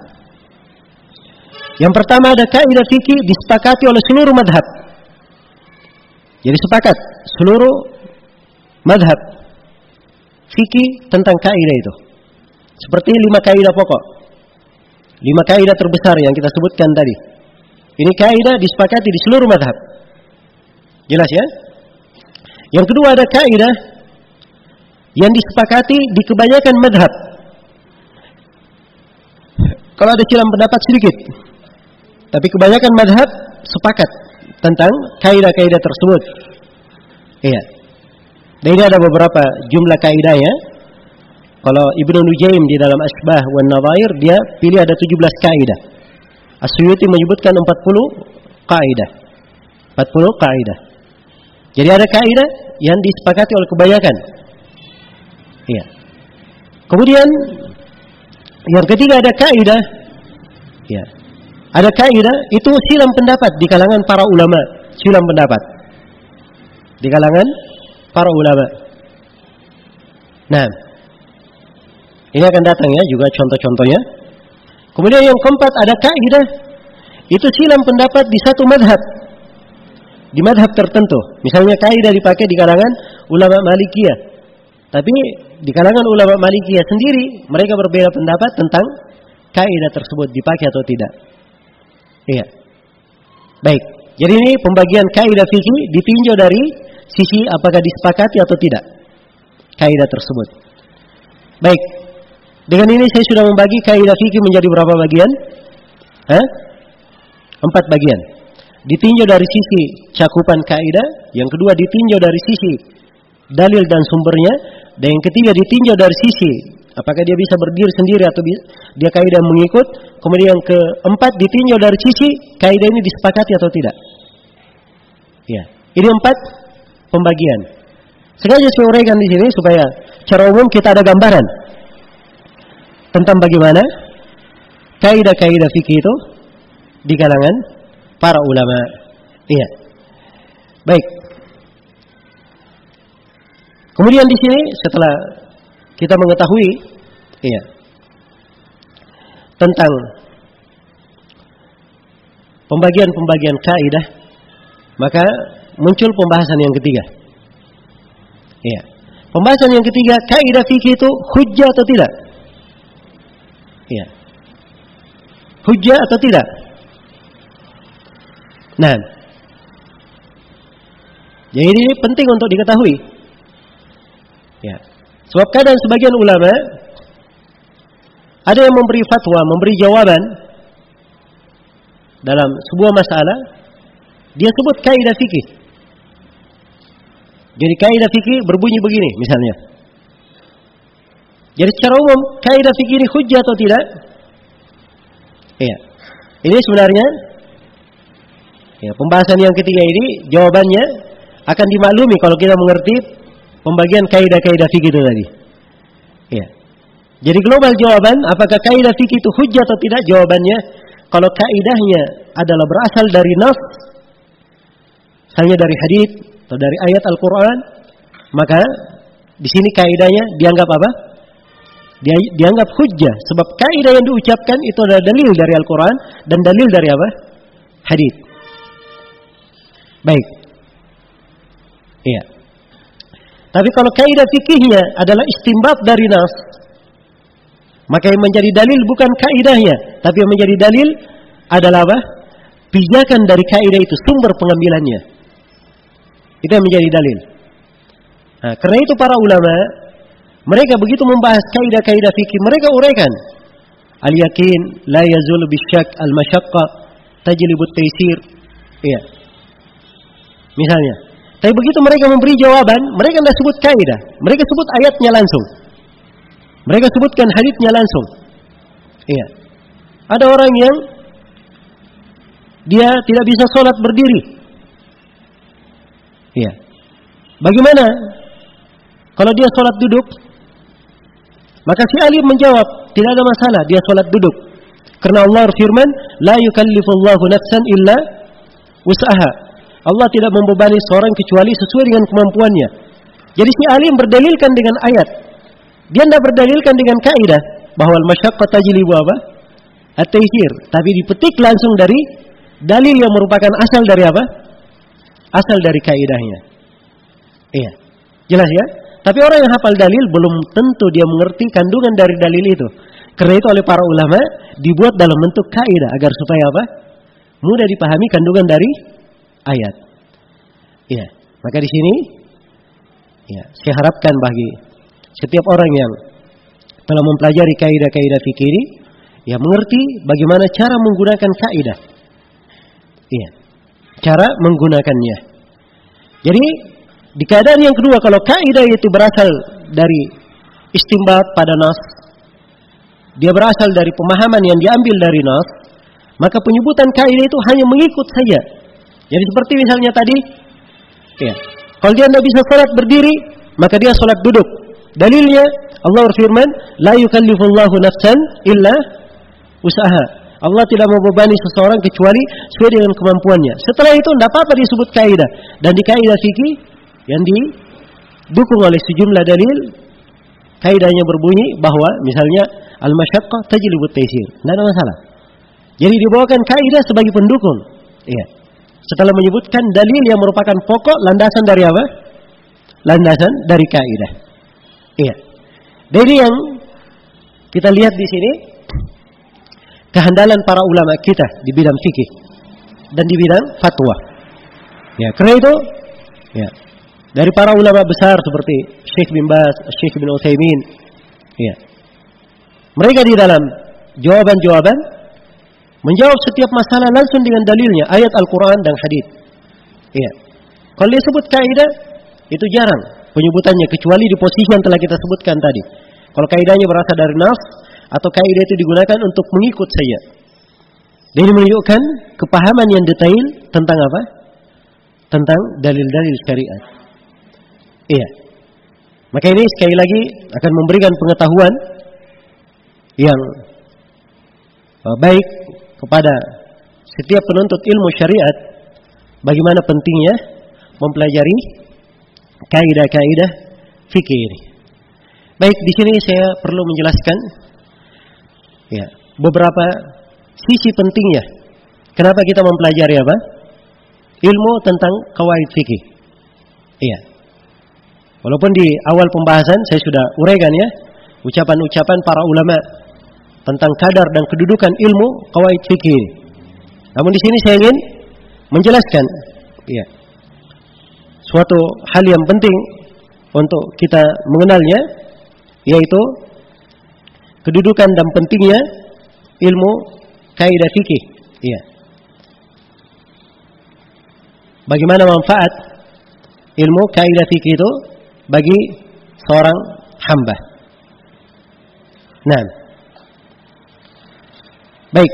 Yang pertama ada kaidah fikih disepakati oleh seluruh madhab. Jadi sepakat seluruh madhab fikih tentang kaidah itu. Seperti 5 kaidah pokok. 5 kaidah terbesar yang kita sebutkan tadi. Ini kaidah disepakati di seluruh madhab. Jelas ya? Yang kedua ada kaidah yang disepakati di kebanyakan madhab. Kalau ada silang pendapat sedikit. Tapi kebanyakan madhab sepakat tentang kaidah-kaidah tersebut. Iya. Dan ini ada beberapa jumlah kaidahnya. Kalau Ibnu Nujaim di dalam Asbah wan Nadhair dia pilih ada 17 kaidah. As-Suyuti menyebutkan 40 kaidah. 40 kaidah. Jadi ada kaidah yang disepakati oleh kebanyakan. Iya. Kemudian yang ketiga ada kaidah. Ya. Ada kaidah itu silang pendapat di kalangan para ulama, silang pendapat. Di kalangan para ulama. Nah, ini akan datang ya juga contoh-contohnya. Kemudian yang keempat ada kaidah itu silang pendapat di satu madhab. Di madhab tertentu. Misalnya kaidah dipakai di kalangan ulama Malikiyah. Tapi di kalangan ulama Malikiyah sendiri mereka berbeda pendapat tentang kaidah tersebut dipakai atau tidak. Iya. Baik. Jadi ini pembagian kaidah fikih ditinjau dari sisi apakah disepakati atau tidak kaidah tersebut. Baik. Dengan ini saya sudah membagi kaidah fikih menjadi berapa bagian? 4 bagian. Ditinjau dari sisi cakupan kaidah, yang kedua ditinjau dari sisi dalil dan sumbernya, dan yang ketiga ditinjau dari sisi apakah dia bisa berdiri sendiri atau dia kaidah mengikut. Kemudian yang keempat ditinjau dari sisi kaidah ini disepakati atau tidak. Ya, ini 4 pembagian. Sengaja saya uraikan di sini supaya secara umum kita ada gambaran tentang bagaimana kaidah-kaidah fikih itu di kalangan para ulama. Iya. Baik. Kemudian di sini setelah kita mengetahui tentang pembagian-pembagian kaidah, maka muncul pembahasan yang ketiga. Iya. Pembahasan yang ketiga, kaidah fikih itu hujjah atau tidak? Iya. Hujjah atau tidak? Nah, jadi ini penting untuk diketahui. Ya. Sebab kadang sebagian ulama ada yang memberi fatwa, memberi jawaban dalam sebuah masalah, dia sebut kaidah fikih. Jadi kaidah fikih berbunyi begini misalnya. Jadi secara umum kaidah fikih ini hujjah atau tidak? Iya. Ini sebenarnya pembahasan yang ketiga ini jawabannya akan dimaklumi kalau kita mengerti pembagian kaidah-kaidah fikih itu tadi. Iya. Jadi global jawaban apakah kaidah fikih itu hujjah atau tidak, jawabannya kalau kaidahnya adalah berasal dari nas, misalnya dari hadits atau dari ayat Al-Qur'an, maka di sini kaidahnya dianggap apa? Dianggap hujjah, sebab kaidah yang diucapkan itu adalah dalil dari Al-Qur'an dan dalil dari apa? Hadits. Baik. Iya. Tapi kalau kaidah fikihnya adalah istinbat dari nas, maka yang menjadi dalil bukan kaidahnya, tapi yang menjadi dalil adalah apa? Pijakan dari kaidah itu, sumber pengambilannya. Itu yang menjadi dalil. Nah, karena itu para ulama, mereka begitu membahas kaidah-kaidah fikih, mereka uraikan. Al-yakin la yazul bisyak al-masyaqqa tajlibut taysir. Iya. Misalnya, tapi begitu mereka memberi jawaban, mereka tidak sebut kaidah, mereka sebut ayatnya langsung. Mereka sebutkan haditsnya langsung. Iya. Ada orang yang dia tidak bisa sholat berdiri. Ya. Bagaimana kalau dia sholat duduk? Maka si alim menjawab, tidak ada masalah dia sholat duduk. Karena Allah berfirman, la yukallifullahu nafsan illa wus'aha. Allah tidak membebani seorang kecuali sesuai dengan kemampuannya. Jadi si alim berdalilkan dengan ayat. Dia tidak berdalilkan dengan kaidah bahwa al-masyaqqah tajlibu apa? At-taysir. Tapi dipetik langsung dari dalil yang merupakan asal dari apa? Asal dari kaidahnya. Iya. Jelas ya? Tapi orang yang hafal dalil belum tentu dia mengerti kandungan dari dalil itu. Karena itu oleh para ulama dibuat dalam bentuk kaidah agar supaya apa? Mudah dipahami kandungan dari ayat. Iya. Maka di sini ya, saya harapkan bagi setiap orang yang telah mempelajari kaidah-kaidah fikih ini, ya mengerti bagaimana cara menggunakan kaidah. Iya. Cara menggunakannya. Jadi di keadaan yang kedua, kalau kaidah itu berasal dari istinbat pada nas, dia berasal dari pemahaman yang diambil dari nas, maka penyebutan kaidah itu hanya mengikut saja. Jadi seperti misalnya tadi, ya, kalau dia tidak bisa sholat berdiri, maka dia sholat duduk. Dalilnya Allah berfirman, la yukallifullahu nafsan illa usaha. Allah tidak membebani seseorang kecuali sesuai dengan kemampuannya. Setelah itu tidak apa-apa disebut kaidah. Dan di kaidah fikih yang didukung oleh sejumlah dalil, kaidahnya berbunyi bahwa misalnya al-masyaqqah tajlibu at-taysir. Tidak ada masalah. Jadi dibawakan kaidah sebagai pendukung. Iya. Setelah menyebutkan dalil yang merupakan pokok landasan dari apa? Landasan dari kaidah. Iya. Dari yang kita lihat di sini, kehandalan para ulama kita di bidang fikih dan di bidang fatwa. Ya, karena itu, ya, dari para ulama besar seperti Syekh bin Baz, Syekh bin Utsaimin, ya, mereka di dalam jawaban-jawaban menjawab setiap masalah langsung dengan dalilnya, ayat Al-Quran dan hadis. Ya, kalau disebut kaidah itu jarang penyebutannya kecuali di posisi yang telah kita sebutkan tadi. Kalau kaidahnya berasal dari nas atau kaidah itu digunakan untuk mengikut saja. Dan ini menunjukkan kepahaman yang detail tentang apa? Tentang dalil-dalil syariat. Iya. Maka ini sekali lagi akan memberikan pengetahuan yang baik kepada setiap penuntut ilmu syariat bagaimana pentingnya mempelajari kaidah-kaidah fikih ini. Baik, di sini saya perlu menjelaskan ya, beberapa sisi pentingnya. Kenapa kita mempelajari apa? Ilmu tentang qawaid fikih. Iya. Walaupun di awal pembahasan saya sudah uraikan ya, ucapan-ucapan para ulama tentang kadar dan kedudukan ilmu qawaid fikih. Namun di sini saya ingin menjelaskan ya, suatu hal yang penting untuk kita mengenalnya, yaitu kedudukan dan pentingnya ilmu kaidah fikih. Iya. Bagaimana manfaat ilmu kaidah fikih itu bagi seorang hamba. Nah, baik.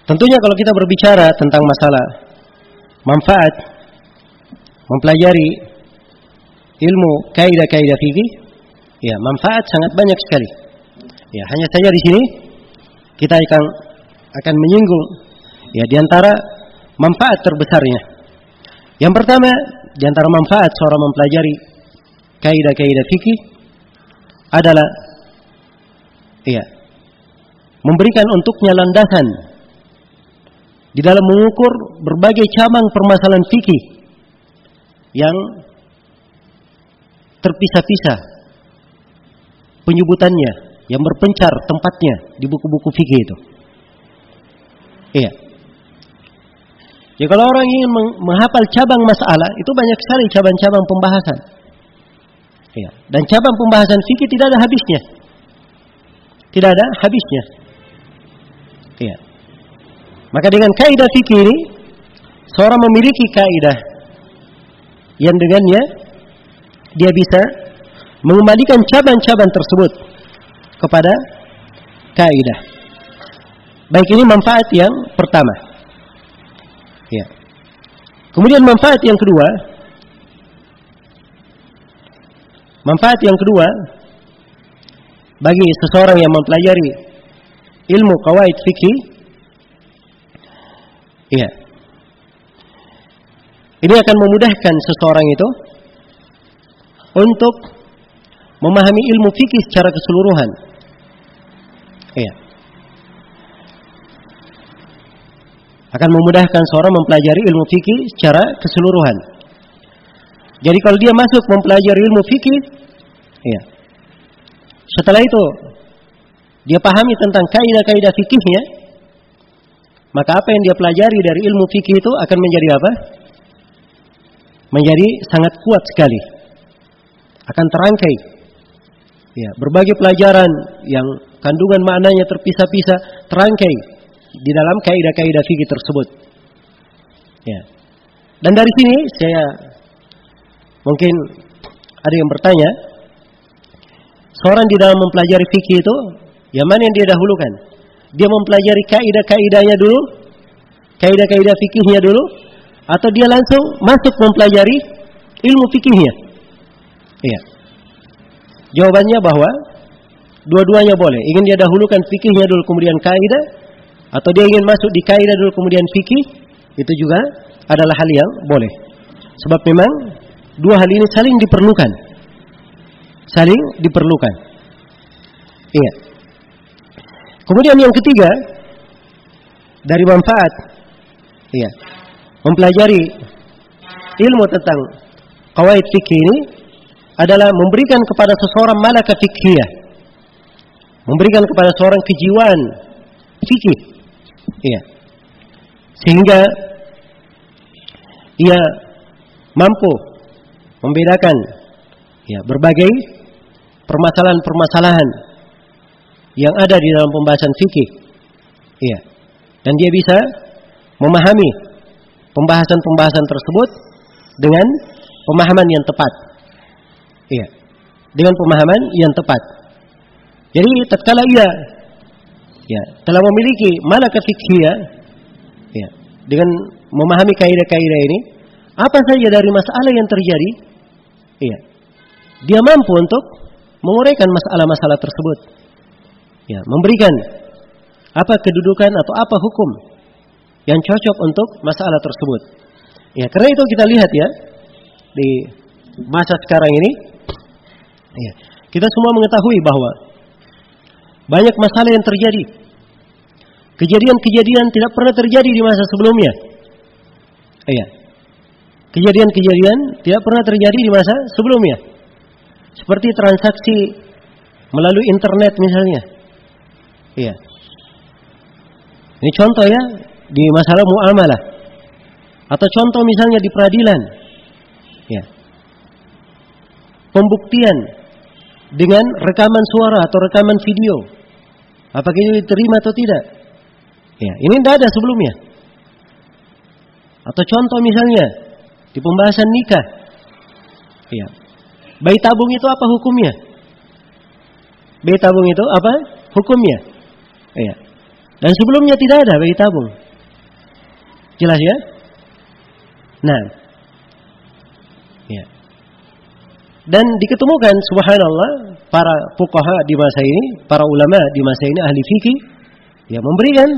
Tentunya kalau kita berbicara tentang masalah manfaat mempelajari ilmu kaidah-kaidah fikih, ya manfaat sangat banyak sekali. Ya, hanya saja di sini kita akan menyinggung ya di antara manfaat terbesarnya. Yang pertama, di antara manfaat seorang mempelajari kaidah-kaidah fikih adalah ya, memberikan untuknya landasan di dalam mengukur berbagai cabang permasalahan fikih yang terpisah-pisah penyebutannya, yang berpencar tempatnya di buku-buku fikih itu. Iya. Ya, kalau orang ingin menghafal cabang masalah, itu banyak sekali cabang-cabang pembahasan. Iya. Dan cabang pembahasan fikih tidak ada habisnya. Tidak ada habisnya. Iya. Maka dengan kaidah fikih ini, seorang memiliki kaidah yang dengannya dia bisa mengembalikan cabang-cabang tersebut kepada kaidah. Baik, ini manfaat yang pertama. Ya. Kemudian manfaat yang kedua, bagi seseorang yang mempelajari ilmu qawaid fikih, ya, ini akan memudahkan seseorang itu untuk memahami ilmu fikih secara keseluruhan. Ya. Akan memudahkan seorang mempelajari ilmu fikih secara keseluruhan. Jadi kalau dia masuk mempelajari ilmu fikih, ya, setelah itu dia pahami tentang kaidah-kaidah fikihnya, maka apa yang dia pelajari dari ilmu fikih itu akan menjadi apa? Menjadi sangat kuat sekali. Akan terangkai. Ya, berbagai pelajaran yang kandungan maknanya terpisah-pisah terangkai di dalam kaidah-kaidah fikih tersebut. Ya. Dan dari sini saya mungkin ada yang bertanya, seorang di dalam mempelajari fikih itu, yang mana yang dia dahulukan? Dia mempelajari kaidah-kaidahnya dulu, kaidah-kaidah fikihnya dulu, atau dia langsung masuk mempelajari ilmu fikihnya? Iya. Jawabannya bahwa dua-duanya boleh. Ingin dia dahulukan fikihnya dulu kemudian kaidah, atau dia ingin masuk di kaidah dulu kemudian fikih, itu juga adalah hal yang boleh. Sebab memang dua hal ini saling diperlukan. Saling diperlukan. Iya. Kemudian yang ketiga dari manfaat, iya, mempelajari ilmu tentang qawaid fikih ini adalah memberikan kepada seseorang malakah fikhiyah, memberikan kepada seorang kejiwaan fikih, iya, sehingga ia mampu membedakan, ya, berbagai permasalahan-permasalahan yang ada di dalam pembahasan fikih, iya, dan dia bisa memahami pembahasan-pembahasan tersebut dengan pemahaman yang tepat, iya, dengan pemahaman yang tepat. Jadi tatkala ia, ya, telah memiliki malakah fikhiyah, ya, dengan memahami kaidah-kaidah ini, apa saja dari masalah yang terjadi, iya, dia mampu untuk menguraikan masalah-masalah tersebut, ya, memberikan apa kedudukan atau apa hukum yang cocok untuk masalah tersebut. Ya, karena itu kita lihat, ya, di masa sekarang ini, ya, kita semua mengetahui bahwa banyak masalah yang terjadi. Kejadian-kejadian tidak pernah terjadi di masa sebelumnya. Iya. Kejadian-kejadian tidak pernah terjadi di masa sebelumnya. Seperti transaksi melalui internet misalnya. Iya. Ini contoh, ya, di masalah muamalah. Atau contoh misalnya di peradilan. Ya. Pembuktian dengan rekaman suara atau rekaman video. Apakah ini diterima atau tidak? Ya, ini tidak ada sebelumnya. Atau contoh misalnya di pembahasan nikah. Ya. Bayi tabung itu apa hukumnya? Bayi tabung itu apa hukumnya? Ya. Dan sebelumnya tidak ada bayi tabung. Jelas, ya? Nah. Ya. Dan diketemukan, subhanallah, para fuqaha di masa ini, para ulama di masa ini, ahli fikih, ya, memberikan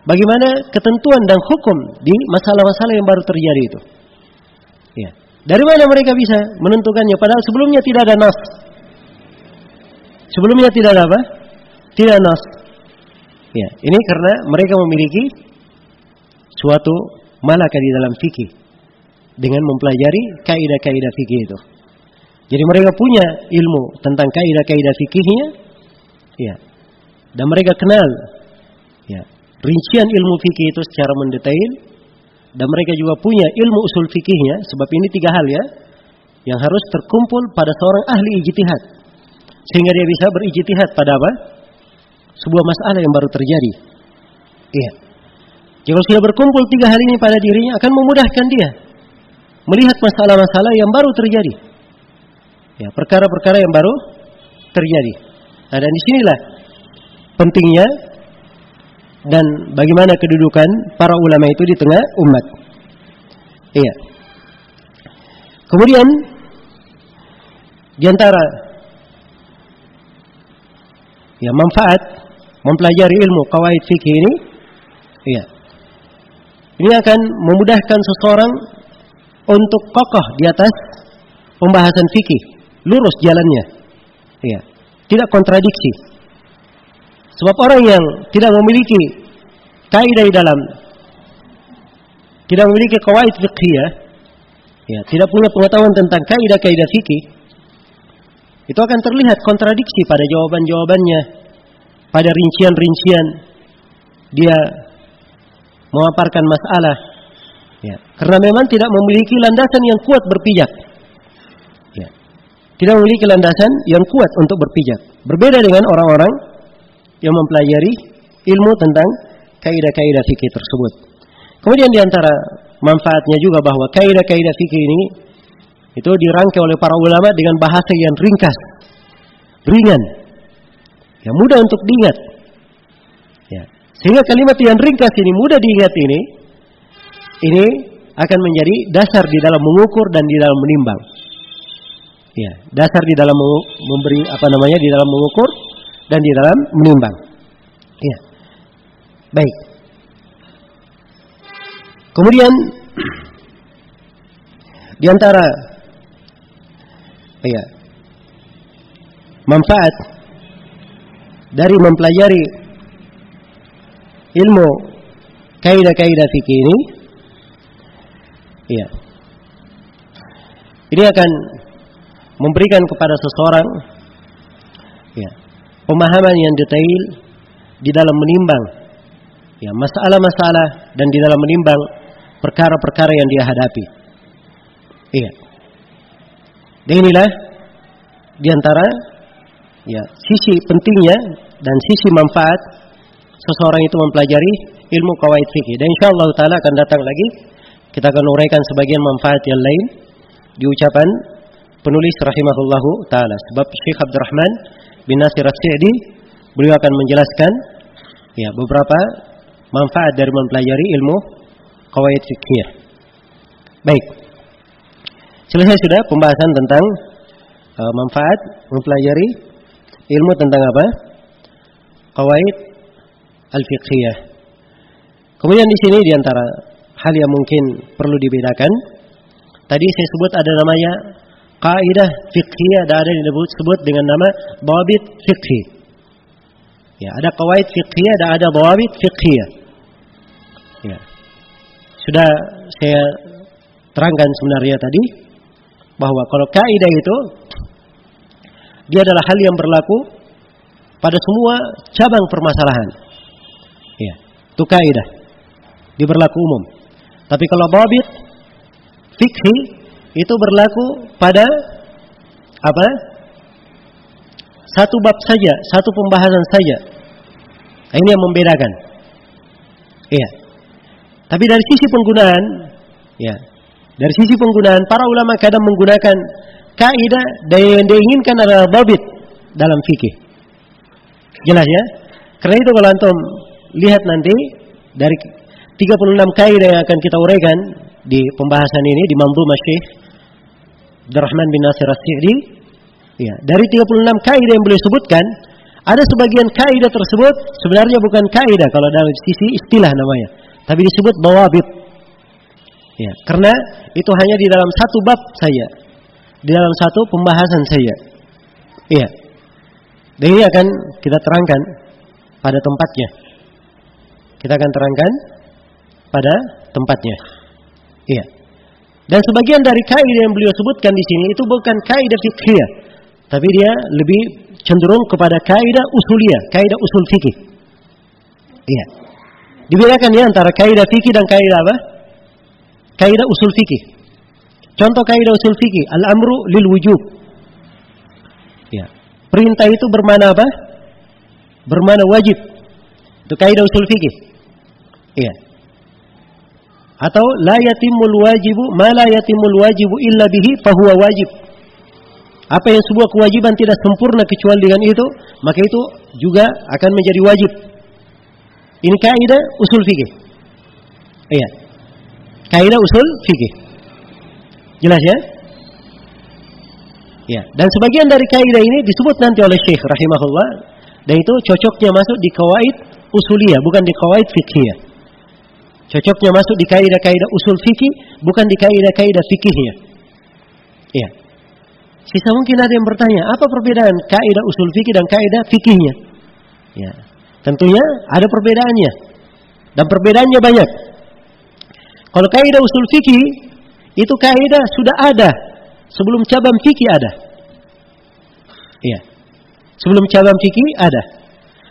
bagaimana ketentuan dan hukum di masalah-masalah yang baru terjadi itu. Ya. Dari mana mereka bisa menentukannya? Padahal sebelumnya tidak ada nas. Sebelumnya tidak ada apa? Tidak ada nas. Ya, ini karena mereka memiliki suatu malakah di dalam fikih dengan mempelajari kaidah-kaidah fikih itu. Jadi mereka punya ilmu tentang kaidah-kaidah fikihnya, ya, dan mereka kenal, ya, rincian ilmu fikih itu secara mendetail, dan mereka juga punya ilmu usul fikihnya. Sebab ini tiga hal, ya, yang harus terkumpul pada seorang ahli ijtihad, sehingga dia bisa berijtihad pada apa? Sebuah masalah yang baru terjadi. Iya. Jika sudah berkumpul 3 hal ini pada dirinya, akan memudahkan dia melihat masalah-masalah yang baru terjadi. Ya, perkara-perkara yang baru terjadi. Nah, dan disinilah pentingnya dan bagaimana kedudukan para ulama itu di tengah umat. Iya. Kemudian di antara manfaat mempelajari ilmu qawaid fikih ini, ini akan memudahkan seseorang untuk kokoh di atas pembahasan fikih, lurus jalannya. Tidak kontradiksi. Sebab orang yang tidak memiliki kaidah tidak memiliki qawaid fiqhiyah, tidak punya pengetahuan tentang kaidah-kaidah fikih, itu akan terlihat kontradiksi pada jawaban-jawabannya, pada rincian-rincian dia memaparkan masalah, karena memang tidak memiliki landasan yang kuat berpijak. Tidak memiliki landasan yang kuat untuk berpijak. Berbeda dengan orang-orang yang mempelajari ilmu tentang kaidah-kaidah fikih tersebut. Kemudian di antara manfaatnya juga bahwa kaidah-kaidah fikih ini itu dirangkai oleh para ulama dengan bahasa yang ringkas, ringan, yang mudah untuk diingat. Sehingga kalimat yang ringkas ini, mudah diingat ini akan menjadi dasar di dalam mengukur dan di dalam menimbang. Dasar di dalam memberi di dalam mengukur dan di dalam menimbang. Baik. Kemudian di antara manfaat dari mempelajari ilmu kaidah-kaidah fikih ini akan memberikan kepada seseorang pemahaman yang detail di dalam menimbang masalah-masalah dan di dalam menimbang perkara-perkara yang dia hadapi. Dan inilah di antara sisi pentingnya dan sisi manfaat seseorang itu mempelajari ilmu qawaid fikih. Dan insyaallah taala akan datang lagi kita akan uraikan sebagian manfaat yang lain di ucapan penulis rahimahullahu taala. Sebab Syekh Abdurrahman bin Nasir As-Sa'di beliau akan menjelaskan beberapa manfaat dari mempelajari ilmu qawaid fikih. Baik. Selesai sudah pembahasan tentang manfaat mempelajari ilmu tentang apa? Qawaid al-fiqhiyah. Kemudian di sini di antara hal yang mungkin perlu dibedakan, tadi saya sebut ada namanya kaidah fiqhiyah, ada yang disebut dengan nama dhabit fiqhi. Ada qawaid fiqhiyah, ada dhabit fiqhiyah. Sudah saya terangkan sebenarnya tadi bahwa kalau kaidah itu dia adalah hal yang berlaku pada semua cabang permasalahan. Itu kaidah, dia berlaku umum. Tapi kalau dhabit fikhi itu berlaku pada apa? Satu bab saja, satu pembahasan saja. Ini yang membedakan. Tapi dari sisi penggunaan, dari sisi penggunaan para ulama kadang menggunakan kaidah yang diinginkan adalah dhabit dalam fikih. Jelas ya? Karena itu kalau antum lihat nanti dari 36 kaidah yang akan kita uraikan di pembahasan ini di Manzumah Syekh Abdurrahman bin Nasir As-Sa'di, dari 36 kaidah yang beliau sebutkan, ada sebagian kaidah tersebut sebenarnya bukan kaidah kalau dalam sisi istilah namanya, tapi disebut dawabit. Karena itu hanya di dalam satu bab saja, di dalam satu pembahasan saja. Dan ini akan kita terangkan pada tempatnya. Kita akan terangkan pada tempatnya. Dan sebagian dari kaidah yang beliau sebutkan di sini itu bukan kaidah fiqhiyah, tapi dia lebih cenderung kepada kaidah usuliyah, kaidah usul fikih. Dibedakan ya antara kaidah fikih dan kaidah apa? Kaidah usul fikih. Contoh kaidah usul fikih, al-amru lil wujub. Perintah itu bermana apa? Bermana wajib. Itu kaidah usul fikih. Atau la yatimul wajibu ma la yatimul wajibu illa bihi fahuwa wajib. Apa yang sebuah kewajiban tidak sempurna kecuali dengan itu, maka itu juga akan menjadi wajib. Ini kaidah usul fikih. Iya. Kaidah usul fikih. Jelas ya? Ya, dan sebagian dari kaidah ini disebut nanti oleh Syekh rahimahullah, dan itu cocoknya masuk di qawaid usuliyah, bukan di qawaid fiqhiyah. Cocoknya masuk di kaidah-kaidah usul fikih, bukan di kaidah-kaidah fikihnya. Iya. Sisa mungkin ada yang bertanya, apa perbedaan kaidah usul fikih dan kaidah fikihnya? Ya, tentunya ada perbedaannya, dan perbedaannya banyak. Kalau kaidah usul fikih itu kaidah sudah ada sebelum cabang fikih ada. Iya. Sebelum cabang fikih ada.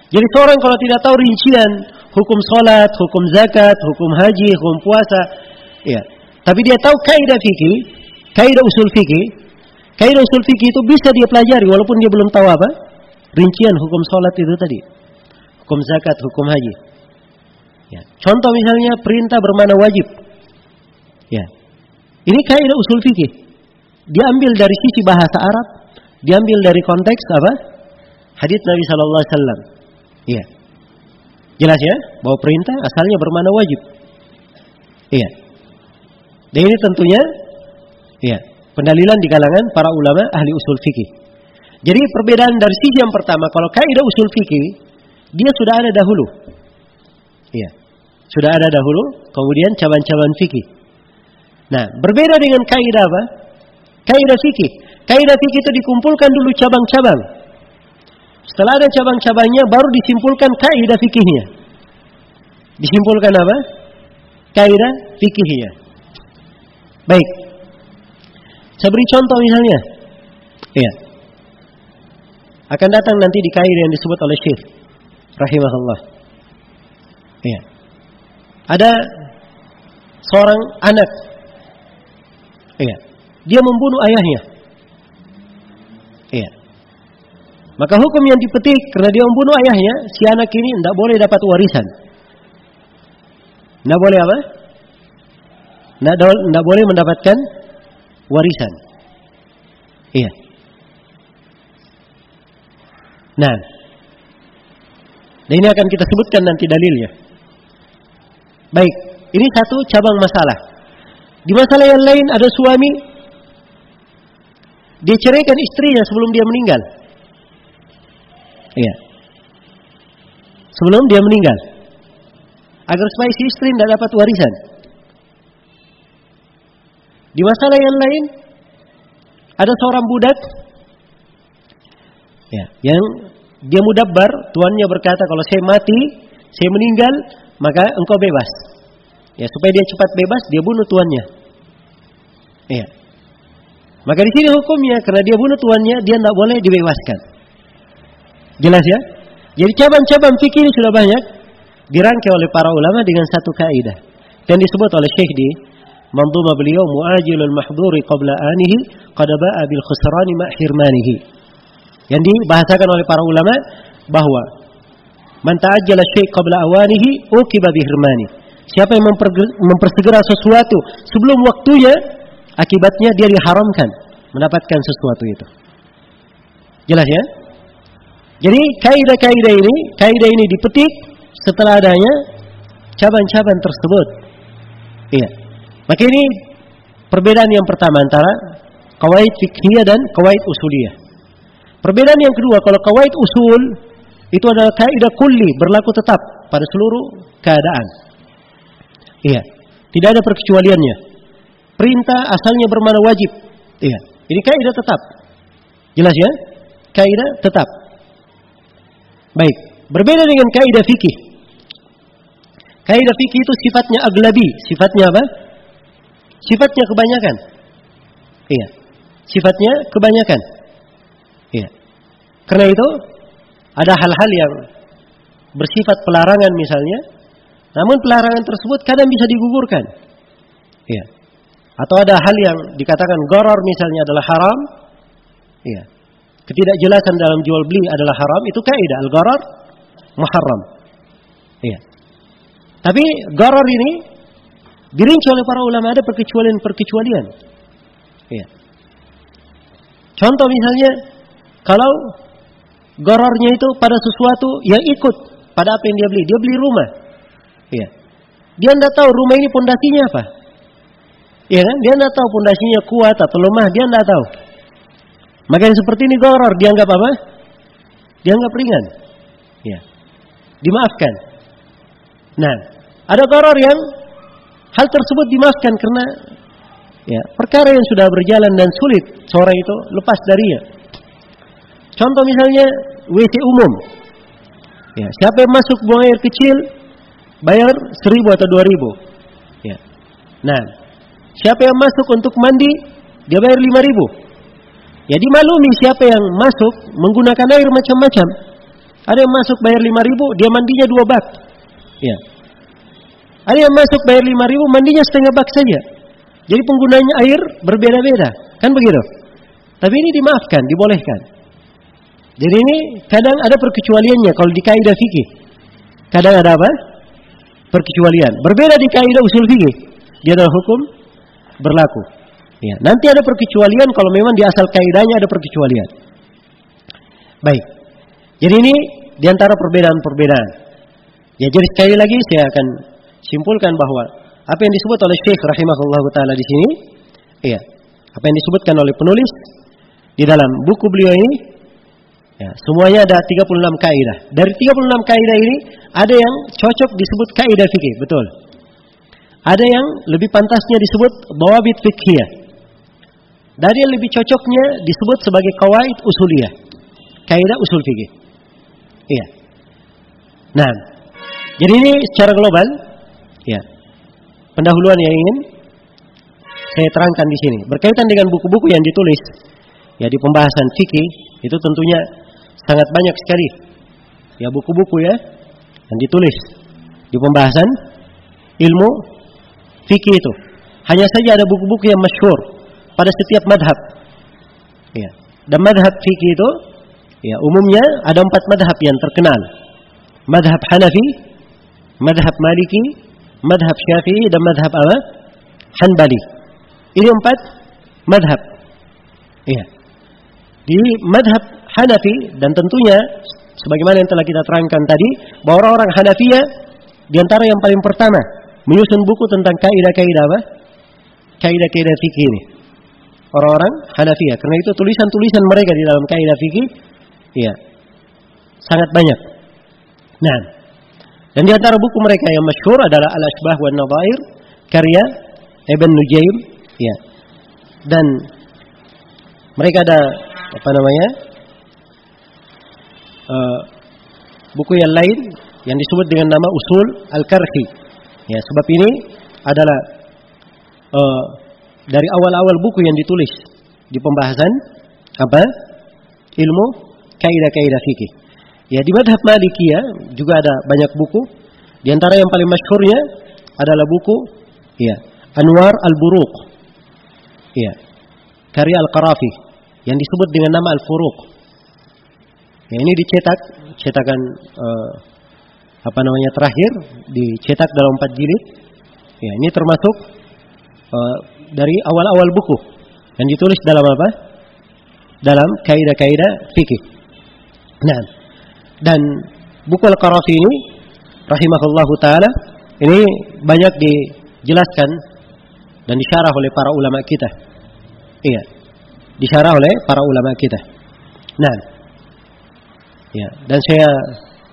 Jadi seorang kalau tidak tahu rincian hukum salat, hukum zakat, hukum haji, hukum puasa, ya. Tapi dia tahu kaidah fikih, kaidah usul fikih. Kaidah usul fikih itu bisa dia pelajari walaupun dia belum tahu apa rincian hukum salat itu tadi. Hukum zakat, hukum haji. Ya. Contoh misalnya perintah bermakna wajib. Ya. Ini kaidah usul fikih. Diambil dari sisi bahasa Arab, diambil dari konteks apa? Hadits Nabi sallallahu alaihi wasallam. Iya. Jelas ya? Bahwa perintah asalnya bermakna wajib. Iya. Dan ini tentunya iya, pendalilan di kalangan para ulama ahli usul fikih. Jadi perbedaan dari sisi yang pertama, kalau kaidah usul fikih dia sudah ada dahulu. Iya. Sudah ada dahulu, kemudian cabang-cabang fikih. Nah, berbeda dengan kaidah apa? Kaidah fikih. Kaidah fikih itu dikumpulkan dulu cabang-cabang. Setelah ada cabang-cabangnya baru disimpulkan kaidah fikihnya. Disimpulkan apa? Kaidah fikihnya. Baik. Saya beri contoh misalnya. Iya. Akan datang nanti di kaidah yang disebut oleh Syekh rahimahullah. Iya. Ada seorang anak. Iya. Dia membunuh ayahnya. Iya. Maka hukum yang dipetik karena dia membunuh ayahnya, si anak ini tidak boleh dapat warisan. Tidak boleh apa? Tidak boleh mendapatkan warisan. Iya. Nah, ini akan kita sebutkan nanti dalilnya. Baik, ini satu cabang masalah. Di masalah yang lain ada suami, dia ceraikan istrinya sebelum dia meninggal. Iya. Sebelum dia meninggal. Agar supaya si istri tidak dapat warisan. Di masalah yang lain ada seorang budak ya, yang dia mudabbar, tuannya berkata kalau saya mati, saya meninggal, maka engkau bebas. Ya, supaya dia cepat bebas, dia bunuh tuannya. Iya. Maka di sini hukumnya karena dia bunuh tuannya, dia tidak boleh dibebaskan. Jelas ya? Jadi cabang-cabang fikih ini sudah banyak dirangkai oleh para ulama dengan satu kaidah. Dan disebut oleh Syekh di manzumah beliau mu'ajilul mahdhuri qabla anihi qad ba'a bil khusrani ma hirmanihi. Yang dibahasakan oleh para ulama bahwa man ta'ajjala syai' qabla awanihi uqiba bi hirmani. Siapa yang mempersegera sesuatu sebelum waktunya, akibatnya dia diharamkan mendapatkan sesuatu itu. Jelas ya? Jadi kaidah-kaidah ini dipetik setelah adanya cabang-cabang tersebut. Iya. Maka ini perbedaan yang pertama antara qawaid fiqhiyah dan qawaid usuliyah. Perbedaan yang kedua, kalau qawaid usul itu adalah kaidah kulli, berlaku tetap pada seluruh keadaan. Iya. Tidak ada perkecualiannya. Perintah asalnya bermakna wajib. Iya. Ini kaidah tetap. Jelas ya? Kaidah tetap. Baik, berbeda dengan kaidah fikih. Kaidah fikih itu sifatnya aglabi, sifatnya apa? Sifatnya kebanyakan. Iya. Sifatnya kebanyakan. Iya. Karena itu ada hal-hal yang bersifat pelarangan misalnya, namun pelarangan tersebut kadang bisa digugurkan. Iya. Atau ada hal yang dikatakan gharar misalnya adalah haram. Iya. Ketidakjelasan dalam jual beli adalah haram, itu kaidah al-gharar muharram. Iya. Tapi gharar ini Dirinci oleh para ulama, ada perkecualian-perkecualian. Ya. Contoh misalnya, kalau gorornya itu pada sesuatu yang ikut pada apa yang dia beli. Dia beli rumah. Ya. Dia tidak tahu rumah ini pondasinya apa. Ya kan? Dia tidak tahu pondasinya kuat atau lemah. Dia tidak tahu. Maka yang seperti ini goror. Dianggap apa? Dianggap ringan. Ya. Dimaafkan. Nah, ada goror yang hal tersebut dimaafkan karena ya, perkara yang sudah berjalan dan sulit seorang itu lepas darinya. Contoh misalnya WC umum. Ya, siapa yang masuk buang air kecil bayar 1.000 atau 2.000. Ya. Nah, siapa yang masuk untuk mandi dia bayar 5.000. Ya, dimaklumi siapa yang masuk menggunakan air macam-macam. Ada yang masuk bayar 5.000, dia mandinya 2 bak. Ya. Ada yang masuk bayar 5.000, mandinya setengah bak saja. Jadi penggunanya air berbeda-beda, kan begitu? Tapi ini dimaafkan, dibolehkan. Jadi ini kadang ada perkecualiannya kalau di kaidah fikih. Kadang ada apa? Perkecualian. Berbeda di kaidah usul fikih. Dia adalah hukum berlaku. Ya, nanti ada perkecualian kalau memang di asal kaidahnya ada perkecualian. Baik. Jadi ini diantara perbedaan-perbedaan. Ya, jadi sekali lagi saya akan simpulkan bahwa apa yang disebut oleh Syekh rahimahullah taala di sini, ya, apa yang disebutkan oleh penulis di dalam buku beliau ini, ya, semuanya ada 36 kaidah. Dari 36 kaidah ini ada yang cocok disebut kaidah fikih, betul. Ada yang lebih pantasnya disebut dhawabit fiqhiyah. Dari yang lebih cocoknya disebut sebagai qawaid usuliyah, kaidah usul fikih. Iya. Nah, jadi ini secara global, ya, pendahuluan yang ingin saya terangkan di sini berkaitan dengan buku-buku yang ditulis, ya, di pembahasan fikih itu tentunya sangat banyak sekali, ya, buku-buku ya yang ditulis di pembahasan ilmu fikih itu. Hanya saja ada buku-buku yang masyhur pada setiap madhab, ya. Dan madhab fikih itu, ya, umumnya ada 4 madhab yang terkenal: madhab Hanafi, madhab Maliki, madhab Syafi'i, dan madhab apa? Hanbali. Ini 4 madhab. Iya. Di madhab Hanafi, dan tentunya sebagaimana yang telah kita terangkan tadi, bahwa orang-orang Hanafiyah di antara yang paling pertama menyusun buku tentang kaidah-kaidah apa? Kaidah-kaidah fikih ini. Orang-orang Hanafiyah. Karena itu tulisan-tulisan mereka di dalam kaidah fikih, ya, sangat banyak. Nah, dan di antara buku mereka yang masyhur adalah Al-Ashbah wan Nadhair karya Ibn Nujaym, ya. Dan mereka ada apa namanya? Buku yang lain yang disebut dengan nama Usul Al-Karhi. Ya, sebab ini adalah dari awal-awal buku yang ditulis di pembahasan apa? Ilmu kaidah-kaidah fikih. Ya, di madhab Malikiyah juga ada banyak buku. Di antara yang paling masyhurnya adalah buku, ya, Anwar Al-Buruq, ya, karya Al-Qarafi yang disebut dengan nama Al-Furuq. Ya, ini dicetak cetakan apa namanya terakhir, dicetak dalam 4 jilid. Ya, ini termasuk dari awal-awal buku yang ditulis dalam apa? Dalam kaidah-kaidah fikih. Nah, dan buku Al-Qarafi ini rahimahullahu taala ini banyak dijelaskan dan disyarah oleh para ulama kita. Iya, disyarah oleh para ulama kita. Nah, ya, dan saya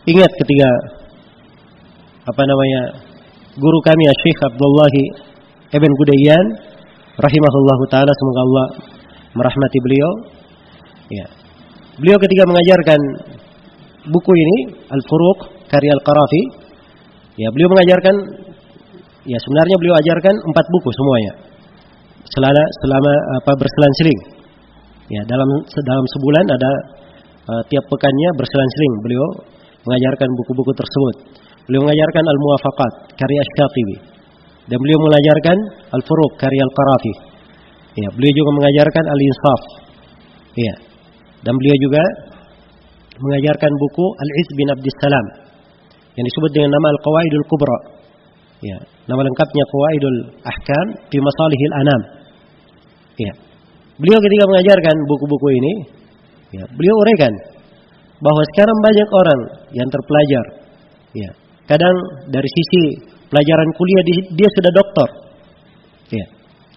ingat ketika apa namanya guru kami Syekh Abdullah Ibn Gudayyan rahimahullahu taala, semoga Allah merahmati beliau. Ya, beliau ketika mengajarkan buku ini Al-Furuq karya Al-Qarafi, ya, beliau mengajarkan, ya, sebenarnya beliau ajarkan 4 buku semuanya selama apa berselang-seling. Ya, dalam sebulan ada tiap pekannya berselang-seling beliau mengajarkan buku-buku tersebut. Beliau mengajarkan Al-Muwafaqat karya Asy-Syatibi, dan beliau mengajarkan Al-Furuq karya Al-Qarafi. Ya, beliau juga mengajarkan Al-Insaf. Ya, dan beliau juga mengajarkan buku Al-Izz bin Abdissalam yang disebut dengan nama Al-Qawaidul Kubra. Ya, nama lengkapnya Qawaidul Ahkam fi Masalihil Anam. Ya. Beliau ketika mengajarkan buku-buku ini, ya, beliau uraikan bahwa sekarang banyak orang yang terpelajar. Ya. Kadang dari sisi pelajaran kuliah dia sudah doktor. Ya.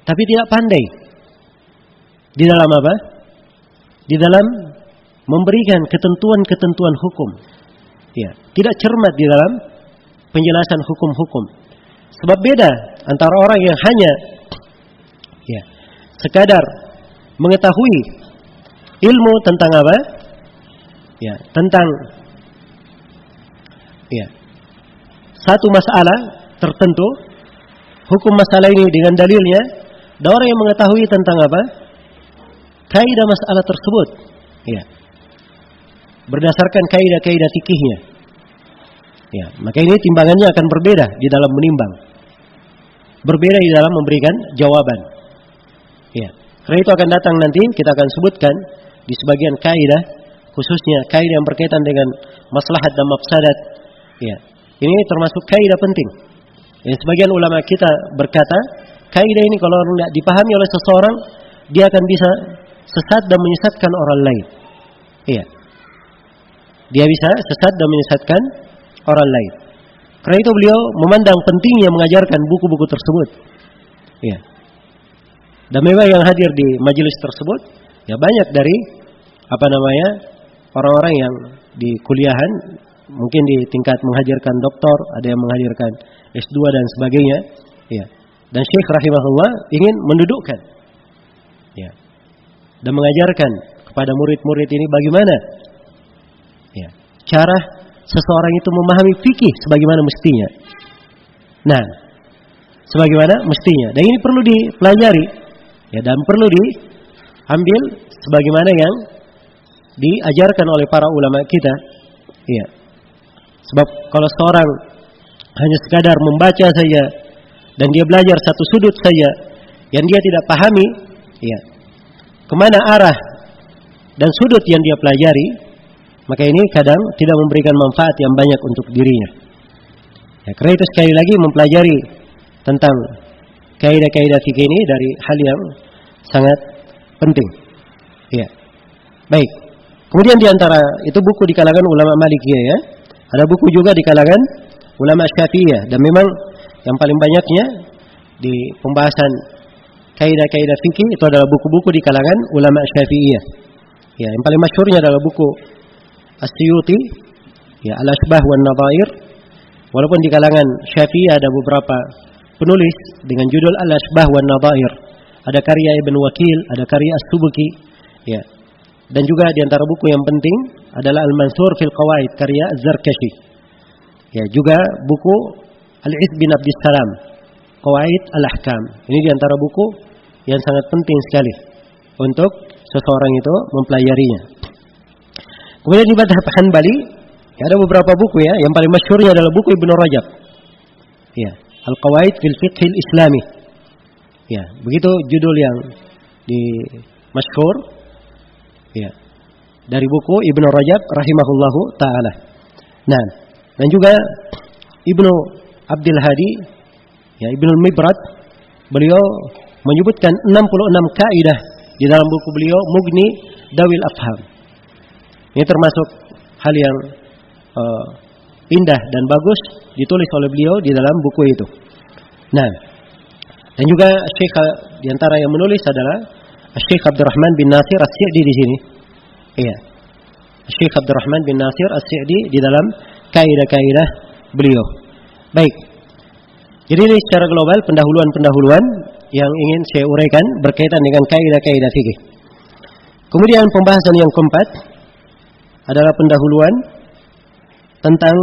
Tapi tidak pandai di dalam apa? Di dalam memberikan ketentuan-ketentuan hukum. Ya, tidak cermat di dalam penjelasan hukum-hukum. Sebab beda antara orang yang hanya ya, sekadar mengetahui ilmu tentang apa? Ya, tentang ya, satu masalah tertentu, hukum masalah ini dengan dalilnya, dan orang yang mengetahui tentang apa? Kaidah masalah tersebut. Ya. Berdasarkan kaidah-kaidah fikihnya. Ya, maka ini timbangannya akan berbeda di dalam menimbang. Berbeda di dalam memberikan jawaban. Ya. Karena itu akan datang nanti kita akan sebutkan di sebagian kaidah, khususnya kaidah yang berkaitan dengan maslahat dan mafsadat. Ya. Ini termasuk kaidah penting. Yang sebagian ulama kita berkata, kaidah ini kalau tidak dipahami oleh seseorang, dia akan bisa sesat dan menyesatkan orang lain. Iya. Dia bisa sesat dan menyesatkan orang lain. Karena itu beliau memandang pentingnya mengajarkan buku-buku tersebut. Iya. Dan memang yang hadir di majelis tersebut, ya banyak dari orang-orang yang di kuliahan, mungkin di tingkat menghadirkan doktor, ada yang menghadirkan S2 dan sebagainya. Iya. Dan Syekh rahimahullah ingin mendudukkan, ya, dan mengajarkan kepada murid-murid ini bagaimana ya, cara seseorang itu memahami fikih sebagaimana mestinya. Nah, sebagaimana mestinya. Dan ini perlu dipelajari, ya, dan perlu diambil sebagaimana yang diajarkan oleh para ulama kita. Ya. Sebab kalau seorang hanya sekadar membaca saja dan dia belajar satu sudut saja yang dia tidak pahami, ya, kemana arah dan sudut yang dia pelajari, maka ini kadang tidak memberikan manfaat yang banyak untuk dirinya. Ya, karena itu sekali lagi mempelajari tentang kaidah-kaidah fikih ini dari hal yang sangat penting. Ya. Baik. Kemudian di antara itu buku di kalangan ulama Malikiyah, ya. Ada buku juga di kalangan ulama Syafi'iyah, dan memang yang paling banyaknya di pembahasan kaidah-kaidah fikih itu adalah buku-buku di kalangan ulama Syafi'iyah. Ya, yang paling masyhurnya adalah buku As-Suyuti, ya, Al-Ashbah wan Nadhair. Walaupun di kalangan Syafi'iyah ada beberapa penulis dengan judul Al-Ashbah wan Nadhair. Ada karya Ibn Wakil, ada karya As-Subuki, ya. Dan juga di antara buku yang penting adalah Al-Mansur fil Qawaid karya Az-Zarkashi. Ya, juga buku Al-Izz bin Abdissalam, Qawaid Al-Ahkam. Ini di antara buku yang sangat penting sekali untuk seseorang itu mempelajarinya. Kemudian di mazhab Hanbali, ya, ada beberapa buku, ya. Yang paling masyhurnya adalah buku Ibnu Rajab. Ya, Al-Qawaid fil Fiqh Al-Islami. Ya, begitu judul yang masyhur, ya, dari buku Ibnu Rajab rahimahullahu taala. Nah, dan juga Ibnu Abdul Hadi, ya, Ibnu Mibrad, beliau menyebutkan 66 kaidah di dalam buku beliau Mughni Dawil Afham. Ini termasuk hal yang indah dan bagus ditulis oleh beliau di dalam buku itu. Nah, dan juga Syekh di antara yang menulis adalah Syekh Abdurrahman bin Nasir As-Sa'di di sini. Iya. Syekh Abdurrahman bin Nasir As-Sa'di di dalam kaidah-kaidah beliau. Baik. Jadi ini secara global pendahuluan-pendahuluan yang ingin saya uraikan berkaitan dengan kaidah-kaidah fikih. Kemudian pembahasan yang keempat adalah pendahuluan tentang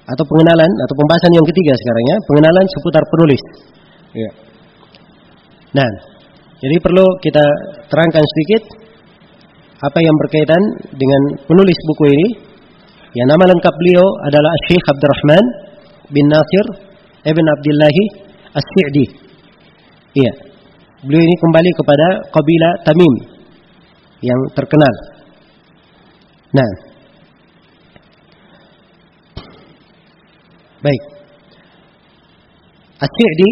atau pengenalan atau pembahasan yang ketiga sekarang, ya, pengenalan seputar penulis. Ya. Nah, jadi perlu kita terangkan sedikit apa yang berkaitan dengan penulis buku ini. Yang nama lengkap beliau adalah Syekh Abdurrahman bin Nasir Ibn Abdillahi As-Sa'di. Iya. Beliau ini kembali kepada kabilah Tamim yang terkenal. Nah, baik. As-Sa'di,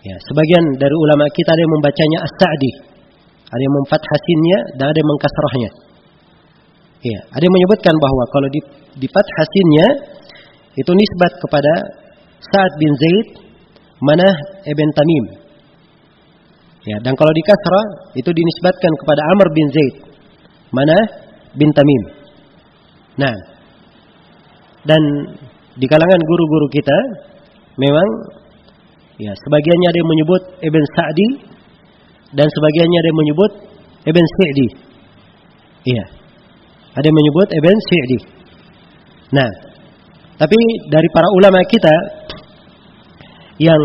ya, sebagian dari ulama kita ada yang membacanya As-Sa'di, ada yang memfathah sinnya dan ada yang mengkasrahnya. Ya, ada yang menyebutkan bahwa kalau di fathah sinnya itu nisbat kepada Sa'ad bin Zaid Manah ibn Tamim. Ya, dan kalau di kasrah itu dinisbatkan kepada Amr bin Zaid Manah bin Tamim. Nah, dan di kalangan guru-guru kita memang ya sebagiannya ada yang menyebut Ibn Sa'di dan sebagiannya ada yang menyebut Ibn Sa'di. Iya. Ada yang menyebut Ibn Sa'di. Nah, tapi dari para ulama kita yang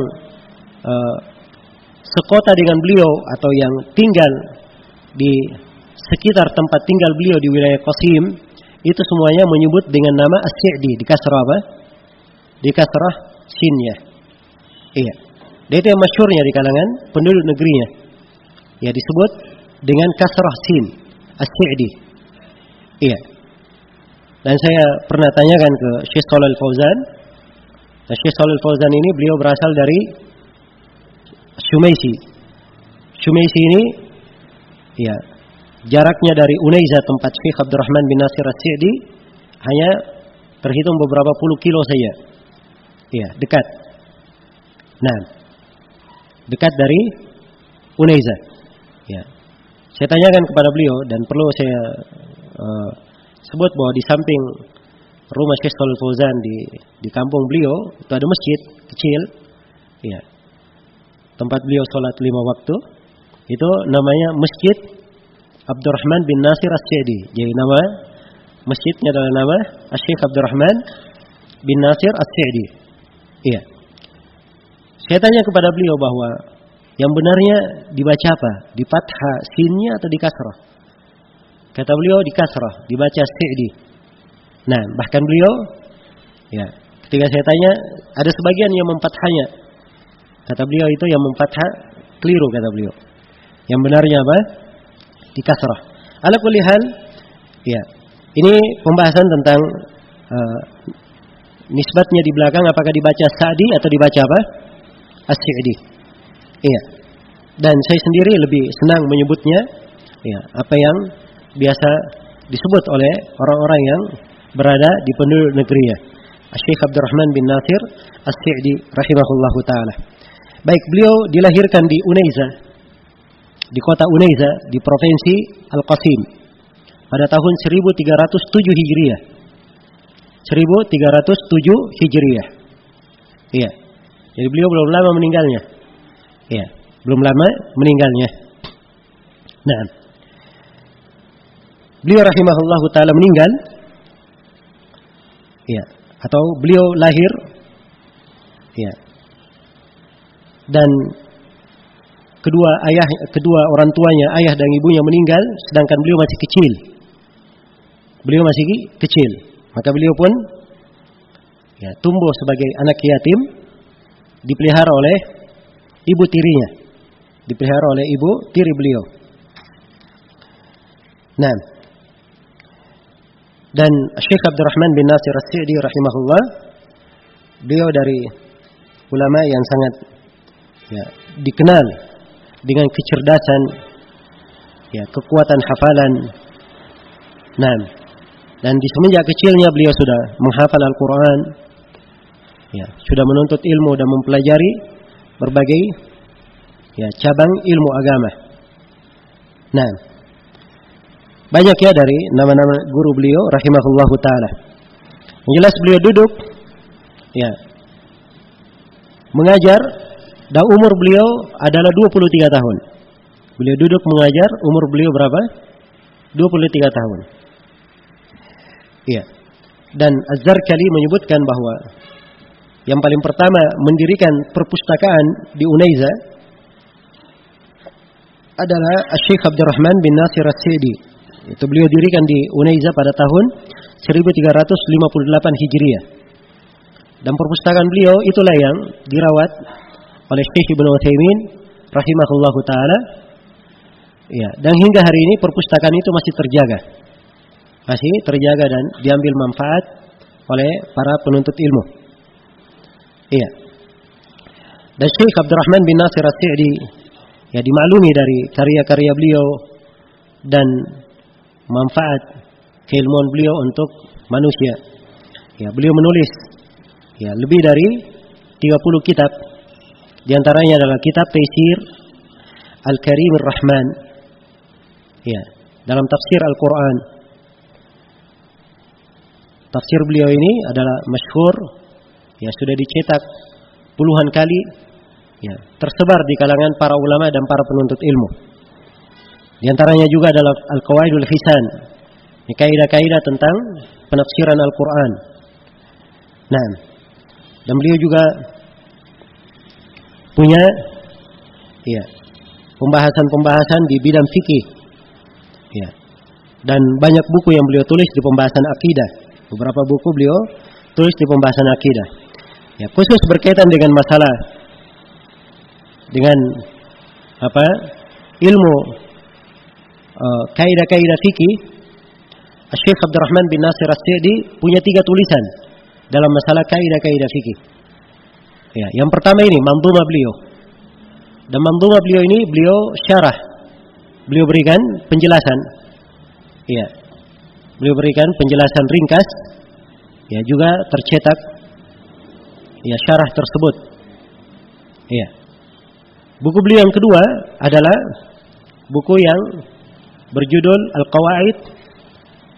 sekota dengan beliau atau yang tinggal di sekitar tempat tinggal beliau di wilayah Qasim, itu semuanya menyebut dengan nama As-Sa'di, di kasrah apa? Di kasrah sinnya. Iya. Dan itu yang masyhurnya di kalangan penduduk negerinya. Ya, disebut dengan kasrah sin, As-Sa'di. Iya. Dan saya pernah tanyakan ke Syekh Shalal Fauzan. Nah, Syekh Shalal Fauzan ini beliau berasal dari Shumaisi. Shumaisi ini ya, jaraknya dari Unaiza tempat Syekh Abdurrahman bin Nasir As-Sa'di hanya terhitung beberapa puluh kilo saja. Ya, dekat. Nah, dekat dari Unaiza. Ya. Saya tanyakan kepada beliau dan perlu saya sebut bahwa di samping rumah Syekh Shalal Fauzan di kampung beliau itu ada masjid kecil. Ya. Tempat beliau sholat 5 waktu. Itu namanya Masjid Abdurrahman bin Nasir As-Sa'di. Jadi nama masjidnya adalah nama Syekh Abdurrahman bin Nasir As-Sa'di. Iya. Saya tanya kepada beliau bahwa yang benarnya dibaca apa? Di fathah sinnya atau di kasrah? Kata beliau di kasrah, dibaca As-Sa'di. Nah, bahkan beliau ya, ketika saya tanya, ada sebagian yang memfathahnya. Kata beliau itu yang memfathah keliru, kata beliau. Yang benarnya apa? Di kasrah. Ala kulli hal, ya. Ini pembahasan tentang nisbatnya di belakang, apakah dibaca Sa'di atau dibaca apa? As-Sa'di. Iya. Dan saya sendiri lebih senang menyebutnya ya, apa yang biasa disebut oleh orang-orang yang berada di penduduk negerinya. Syekh Abdurrahman bin Nasir As-Sa'di rahimahullahu taala. Baik, beliau dilahirkan di Unaiza, di kota Unaiza di provinsi Al-Qasim pada tahun 1307 Hijriah. 1307 Hijriah. Iya. Jadi beliau belum lama meninggalnya. Iya, belum lama meninggalnya. Nah, beliau rahimahullahu taala meninggal. Iya, atau beliau lahir. Iya. Dan kedua orang tuanya, ayah dan ibunya meninggal sedangkan beliau masih kecil. Beliau masih kecil. Maka beliau pun ya, tumbuh sebagai anak yatim, dipelihara oleh ibu tirinya. Dipelihara oleh ibu tiri beliau. Nah, dan Syekh Abdurrahman bin Nasir As-Sa'di rahimahullah, beliau dari ulama yang sangat ya, dikenal dengan kecerdasan, ya, kekuatan hafalan. Nah, dan di semenjak kecilnya beliau sudah menghafal Al-Quran, ya, sudah menuntut ilmu dan mempelajari berbagai ya, cabang ilmu agama. Nah, banyak ya dari nama-nama guru beliau rahimahullahu taala. Yang jelas beliau duduk ya, mengajar, dan umur beliau adalah 23 tahun. Beliau duduk mengajar, umur beliau berapa? 23 tahun. Iya. Dan Az-Zarkali menyebutkan bahwa yang paling pertama mendirikan perpustakaan di Unaiza adalah Syekh Abdurrahman bin Nasir As-Sa'di. Itu beliau dirikan di Unaiza pada tahun 1358 Hijriah. Dan perpustakaan beliau itulah yang dirawat oleh Syekh Ibnu Utsaimin rahimahullahu taala. Ya, dan hingga hari ini perpustakaan itu masih terjaga. Masih terjaga dan diambil manfaat oleh para penuntut ilmu. Iya. Dan Syekh Abdurrahman bin Nasir As-Sa'di ya dimaklumi dari karya-karya beliau dan manfaat keilmuan beliau untuk manusia. Ya, beliau menulis ya lebih dari 30 kitab. Di antaranya adalah kitab Taisir Al-Karim Ar-Rahman. Ya, dalam tafsir Al-Qur'an. Tafsir beliau ini adalah masyhur, ya sudah dicetak puluhan kali, ya tersebar di kalangan para ulama dan para penuntut ilmu. Di antaranya juga adalah Al-Qawaidul Hisan, kaidah-kaidah tentang penafsiran Al-Qur'an. Nah, dan beliau juga punya ya pembahasan-pembahasan di bidang fikih. Ya. Dan banyak buku yang beliau tulis di pembahasan akidah. Beberapa buku beliau tulis di pembahasan akidah. Ya, khusus berkaitan dengan masalah dengan ilmu kaidah-kaidah fikih, Syekh Abdurrahman bin Nasir As-Sa'di punya 3 tulisan dalam masalah kaidah-kaidah fikih. Ya, yang pertama ini manzumah beliau. Dan manzumah beliau ini beliau syarah. Beliau berikan penjelasan. Ya. Beliau berikan penjelasan ringkas. Ya, juga tercetak ya syarah tersebut. Ya. Buku beliau yang kedua adalah buku yang berjudul Al-Qawaid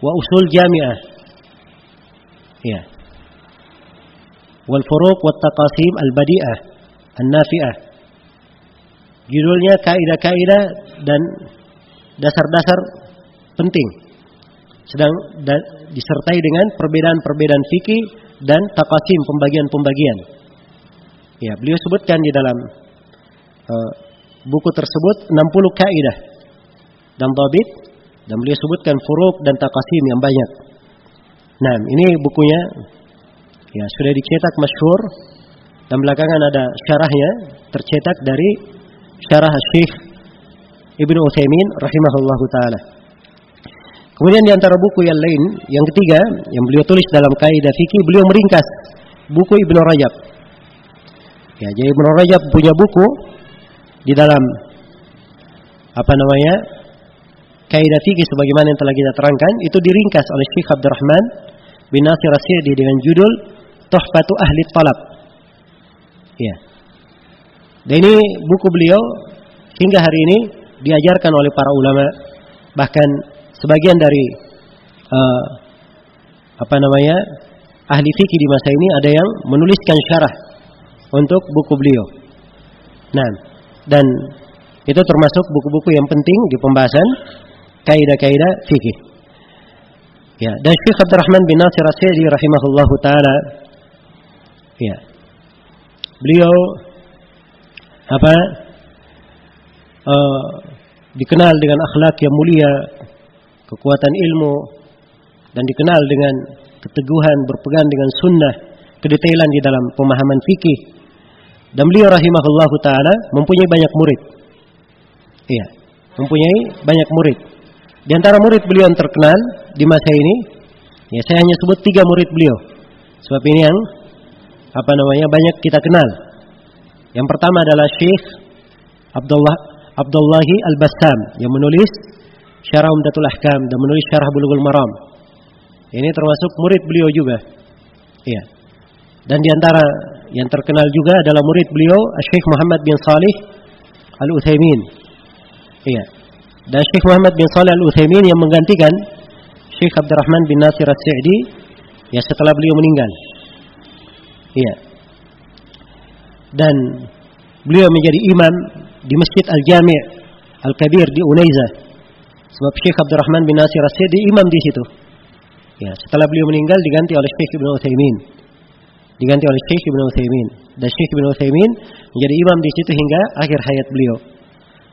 wa Usul Jami'ah. Ya. Wal Furuq wat Taqasim Al-Badi'ah An-Nafi'ah. Judulnya kaidah-kaidah dan dasar-dasar penting. Sedang disertai dengan perbedaan-perbedaan fikih dan taqasim, pembagian-pembagian. Ya, beliau sebutkan di dalam buku tersebut 60 kaidah dan dhabit, dan beliau sebutkan furuq dan taqasim yang banyak. Nah, ini bukunya ya sudah dicetak masyhur, dan belakangan ada syarahnya tercetak dari syarah Syekh Ibnu Utsaimin rahimahullahu taala. Kemudian di antara buku yang lain, yang ketiga yang beliau tulis dalam kaidah fikih, beliau meringkas buku Ibnu Rajab. Ya, jadi Ibnu Rajab punya buku di dalam kaidah fikih sebagaimana yang telah kita terangkan, itu diringkas oleh Syekh Abdurrahman bin Nasir As-Sa'di dengan judul Tuhfatu Ahli Talab. Ya. Dan ini buku beliau hingga hari ini diajarkan oleh para ulama, bahkan sebagian dari ahli fikih di masa ini ada yang menuliskan syarah untuk buku beliau. Nah, dan itu termasuk buku-buku yang penting di pembahasan kaidah-kaidah fikih. Ya, dan Syekh Abdurrahman bin Nasir As-Sa'di rahimahullahu taala, ya, beliau dikenal dengan akhlak yang mulia, kekuatan ilmu, dan dikenal dengan keteguhan berpegang dengan sunnah, kedetailan di dalam pemahaman fikih. Dan beliau rahimahullahu taala mempunyai banyak murid. Iya, mempunyai banyak murid. Di antara murid beliau yang terkenal di masa ini, ya saya hanya sebut 3 murid beliau. Sebab ini yang banyak kita kenal. Yang pertama adalah Syekh Abdullahi Al-Bassam yang menulis Syarah Umdatul Ahkam dan menulis Syarah Bulughul Maram. Ini termasuk murid beliau juga. Iya. Dan di antara yang terkenal juga adalah murid beliau Syekh Muhammad bin Salih Al-Utsaimin. Iya. Dan Syekh Muhammad bin Salih Al-Utsaimin yang menggantikan Syekh Abdurrahman bin Nasir As-Sa'di ya setelah beliau meninggal. Iya. Dan beliau menjadi imam di Masjid Al-Jami' Al-Kabir di Unaizah. Sebab Syekh Abdurrahman bin Nasir As-Sa'di imam di situ. Ya, setelah beliau meninggal diganti oleh Syekh Ibnu Utsaimin. Dan Syekh Ibnu Utsaimin menjadi imam di situ hingga akhir hayat beliau.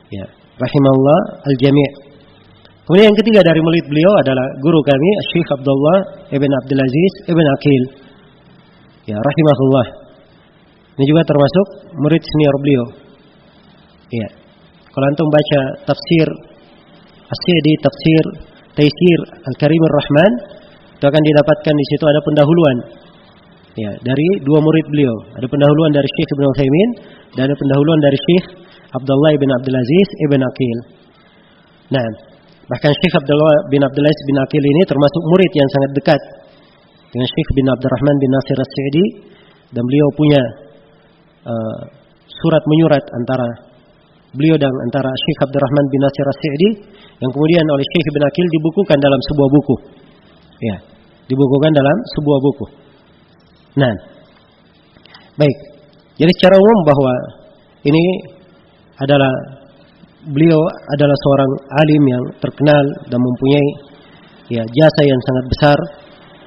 Ya, rahimahullah al-jami'. Kemudian yang ketiga dari murid beliau adalah guru kami Syekh Abdullah ibn Abdul Aziz ibn Aqil. Ya, rahimahullah. Ini juga termasuk murid senior beliau. Ya. Kalau antum baca tafsir As-Sa'di, tafsir Taisir Al-Karim Ar-Rahman, itu akan didapatkan di situ ada pendahuluan. Ya, dari 2 murid beliau. Ada pendahuluan dari Syekh Ibnu Utsaimin dan ada pendahuluan dari Syekh Abdullah bin Abdul Aziz ibn Aqil. Nah, bahkan Syekh Abdullah bin Abdul Aziz bin Aqil ini termasuk murid yang sangat dekat dengan Syekh bin Abdurrahman bin Nasir As-Sa'di, dan beliau punya surat menyurat antara beliau dan antara Syekh Abdurrahman bin Nasir As-Sa'di, yang kemudian oleh Syekh bin Aqil dibukukan dalam sebuah buku. Ya, dibukukan dalam sebuah buku. Nah, baik. Jadi secara umum bahwa ini adalah beliau adalah seorang alim yang terkenal dan mempunyai ya jasa yang sangat besar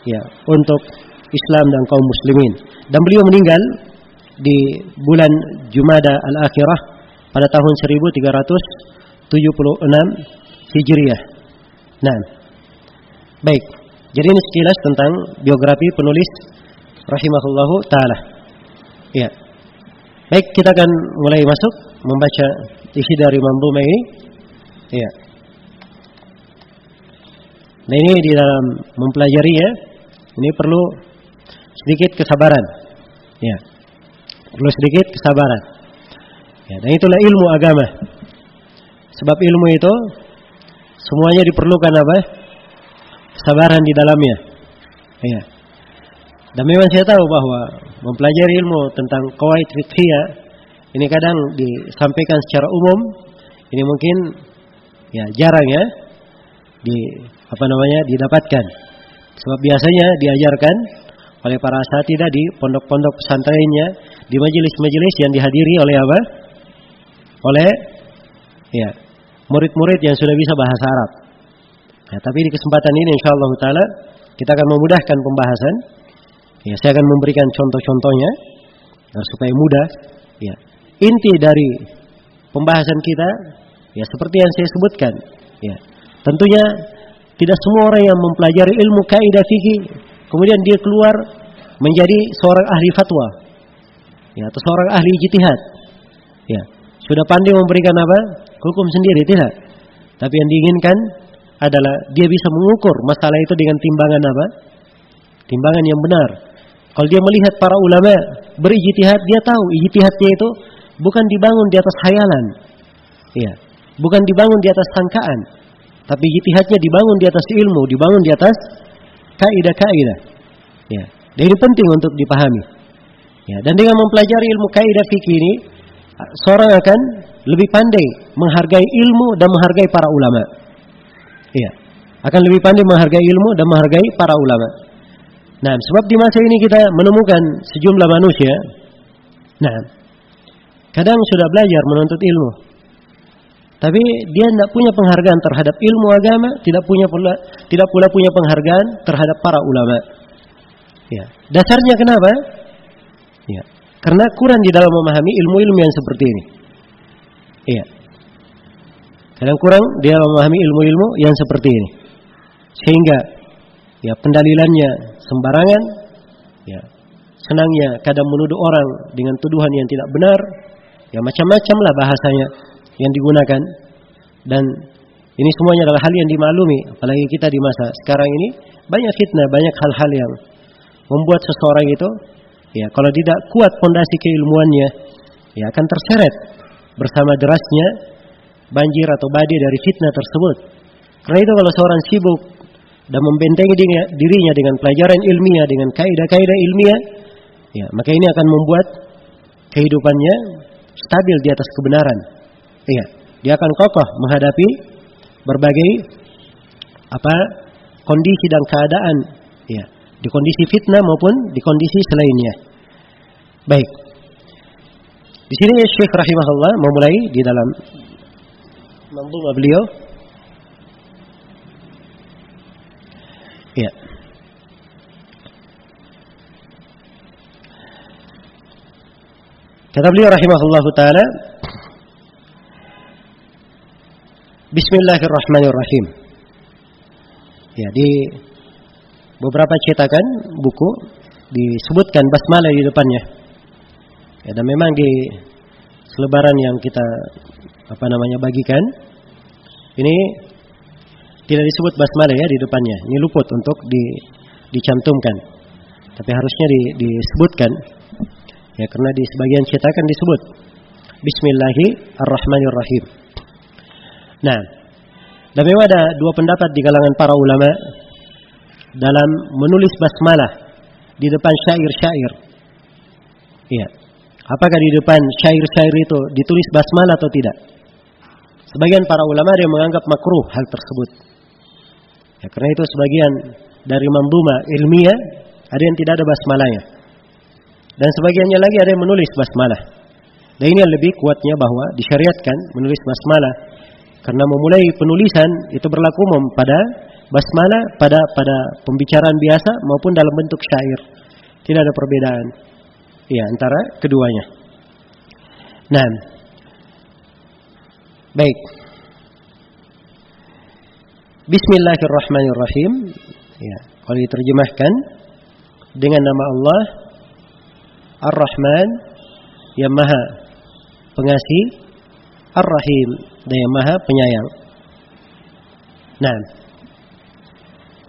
ya untuk Islam dan kaum muslimin. Dan beliau meninggal di bulan Jumada al-Akhirah pada tahun 1376 Hijriah. Nah, baik. Jadi ini sekilas tentang biografi penulis rahimahullahu taala. Ya. Baik, kita akan mulai masuk membaca isi dari manzumah ini. Ya. Nah, ini di dalam mempelajari ya, ini perlu sedikit kesabaran. Ya. Perlu sedikit kesabaran. Ya, dan itulah ilmu agama. Sebab ilmu itu semuanya diperlukan apa? Kesabaran di dalamnya. Ya. Dan memang saya tahu bahwa mempelajari ilmu tentang qawaid fiqhiyah ini kadang disampaikan secara umum. Ini mungkin ya jarang ya didapatkan. Sebab biasanya diajarkan oleh para asatidzah di pondok-pondok pesantrennya, di majelis-majelis yang dihadiri oleh apa? Oleh ya murid-murid yang sudah bisa bahasa Arab. Ya, tapi di kesempatan ini insyaallah taala kita akan memudahkan pembahasan. Ya, saya akan memberikan contoh-contohnya supaya mudah. Ya. Inti dari pembahasan kita ya seperti yang saya sebutkan. Ya. Tentunya tidak semua orang yang mempelajari ilmu kaidah fikih kemudian dia keluar menjadi seorang ahli fatwa. Ya, atau seorang ahli ijtihad. Ya. Sudah pandai memberikan apa? Hukum sendiri, tidak. Tapi yang diinginkan adalah dia bisa mengukur masalah itu dengan timbangan apa? Timbangan yang benar. Kalau dia melihat para ulama berijtihad, dia tahu ijtihadnya itu bukan dibangun di atas khayalan. Ya, bukan dibangun di atas sangkaan, tapi ijtihadnya dibangun di atas ilmu, dibangun di atas kaidah-kaidah. Ya, dan ini penting untuk dipahami. Ya, dan dengan mempelajari ilmu kaidah fikih ini, seorang akan lebih pandai menghargai ilmu dan menghargai para ulama. Ya, akan lebih pandai menghargai ilmu dan menghargai para ulama. Nah, sebab di masa ini kita menemukan sejumlah manusia, nah, kadang sudah belajar menuntut ilmu, tapi dia tidak punya penghargaan terhadap ilmu agama, tidak pula punya penghargaan terhadap para ulama. Ya, dasarnya kenapa? Ya, karena kurang di dalam memahami ilmu-ilmu yang seperti ini. Iya, kadang kurang di dalam memahami ilmu-ilmu yang seperti ini, sehingga ya pendalilannya sembarangan, ya senangnya kadang menuduh orang dengan tuduhan yang tidak benar, ya macam-macam lah bahasanya yang digunakan, dan ini semuanya adalah hal yang dimaklumi, apalagi kita di masa sekarang ini banyak fitnah, banyak hal-hal yang membuat seseorang itu, ya kalau tidak kuat pondasi keilmuannya, ya akan terseret bersama derasnya banjir atau badai dari fitnah tersebut. Karena itu kalau seorang sibuk dan membentengi dirinya dengan pelajaran ilmiah, dengan kaidah-kaidah ilmiah, ya maka ini akan membuat kehidupannya stabil di atas kebenaran. Iya, dia akan kokoh menghadapi berbagai kondisi dan keadaan, ya, di kondisi fitnah maupun di kondisi selainnya. Baik. Di sini Syekh rahimahullah memulai di dalam manzumah beliau. Ya. Kata beliau rahimahullahu taala, Bismillahirrahmanirrahim. Ya, di beberapa cetakan buku disebutkan basmalah di depannya. Ya, dan memang di selebaran yang kita bagikan ini tidak disebut basmalah ya di depannya. Ini luput untuk dicantumkan. Tapi harusnya disebutkan. Ya, karena di sebagian cetakan disebut. Bismillahirrahmanirrahim. Nah, dan memang ada dua pendapat di kalangan para ulama dalam menulis basmalah di depan syair-syair. Iya. Apakah di depan syair-syair itu ditulis basmalah atau tidak? Sebagian para ulama ada yang menganggap makruh hal tersebut. Ya, karena itu sebagian dari mandhumah ilmiah ada yang tidak ada basmalahnya. Dan sebagiannya lagi ada yang menulis basmalah. Dan ini yang lebih kuatnya bahwa disyariatkan menulis basmalah. Karena memulai penulisan itu berlaku umum pada basmalah pada pembicaraan biasa maupun dalam bentuk syair. Tidak ada perbedaan ya antara keduanya. Nah, baik. Bismillahirrahmanirrahim. Ya, kalau diterjemahkan dengan nama Allah Ar-Rahman yang Maha Pengasih, Ar-Rahim dan yang Maha Penyayang. Nah,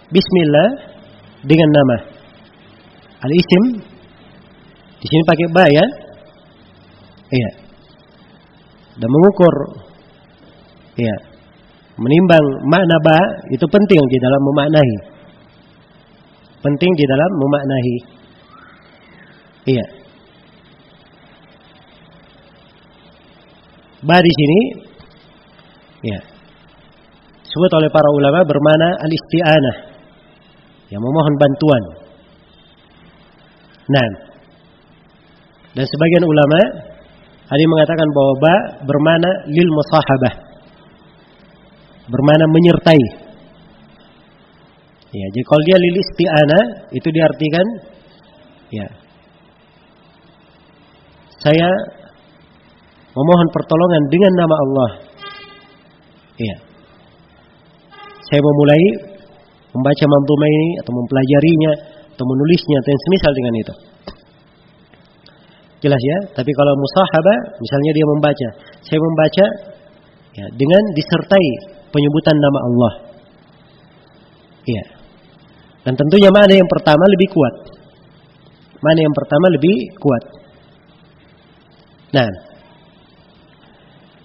Bismillah dengan nama al-isim di sini pakai ba ya. Iya. Dan mengukur ya, menimbang makna ba itu penting di dalam memaknai. Penting di dalam memaknai. Iya. Ba di sini ya disebut oleh para ulama bermakna al-isti'anah, yang memohon bantuan. Nah, dan sebagian ulama ada yang mengatakan bahwa ba bermakna lil musahabah, bermakna menyertai. Ya, jadi kalau dia lil isti'anah itu diartikan ya saya memohon pertolongan dengan nama Allah. Iya. Saya memulai membaca manzumah ini atau mempelajarinya atau menulisnya atau yang semisal dengan itu. Jelas ya? Tapi kalau musahabah, misalnya dia membaca, saya membaca ya, dengan disertai penyebutan nama Allah. Iya. Dan tentunya mana yang pertama lebih kuat? Mana yang pertama lebih kuat? Nah,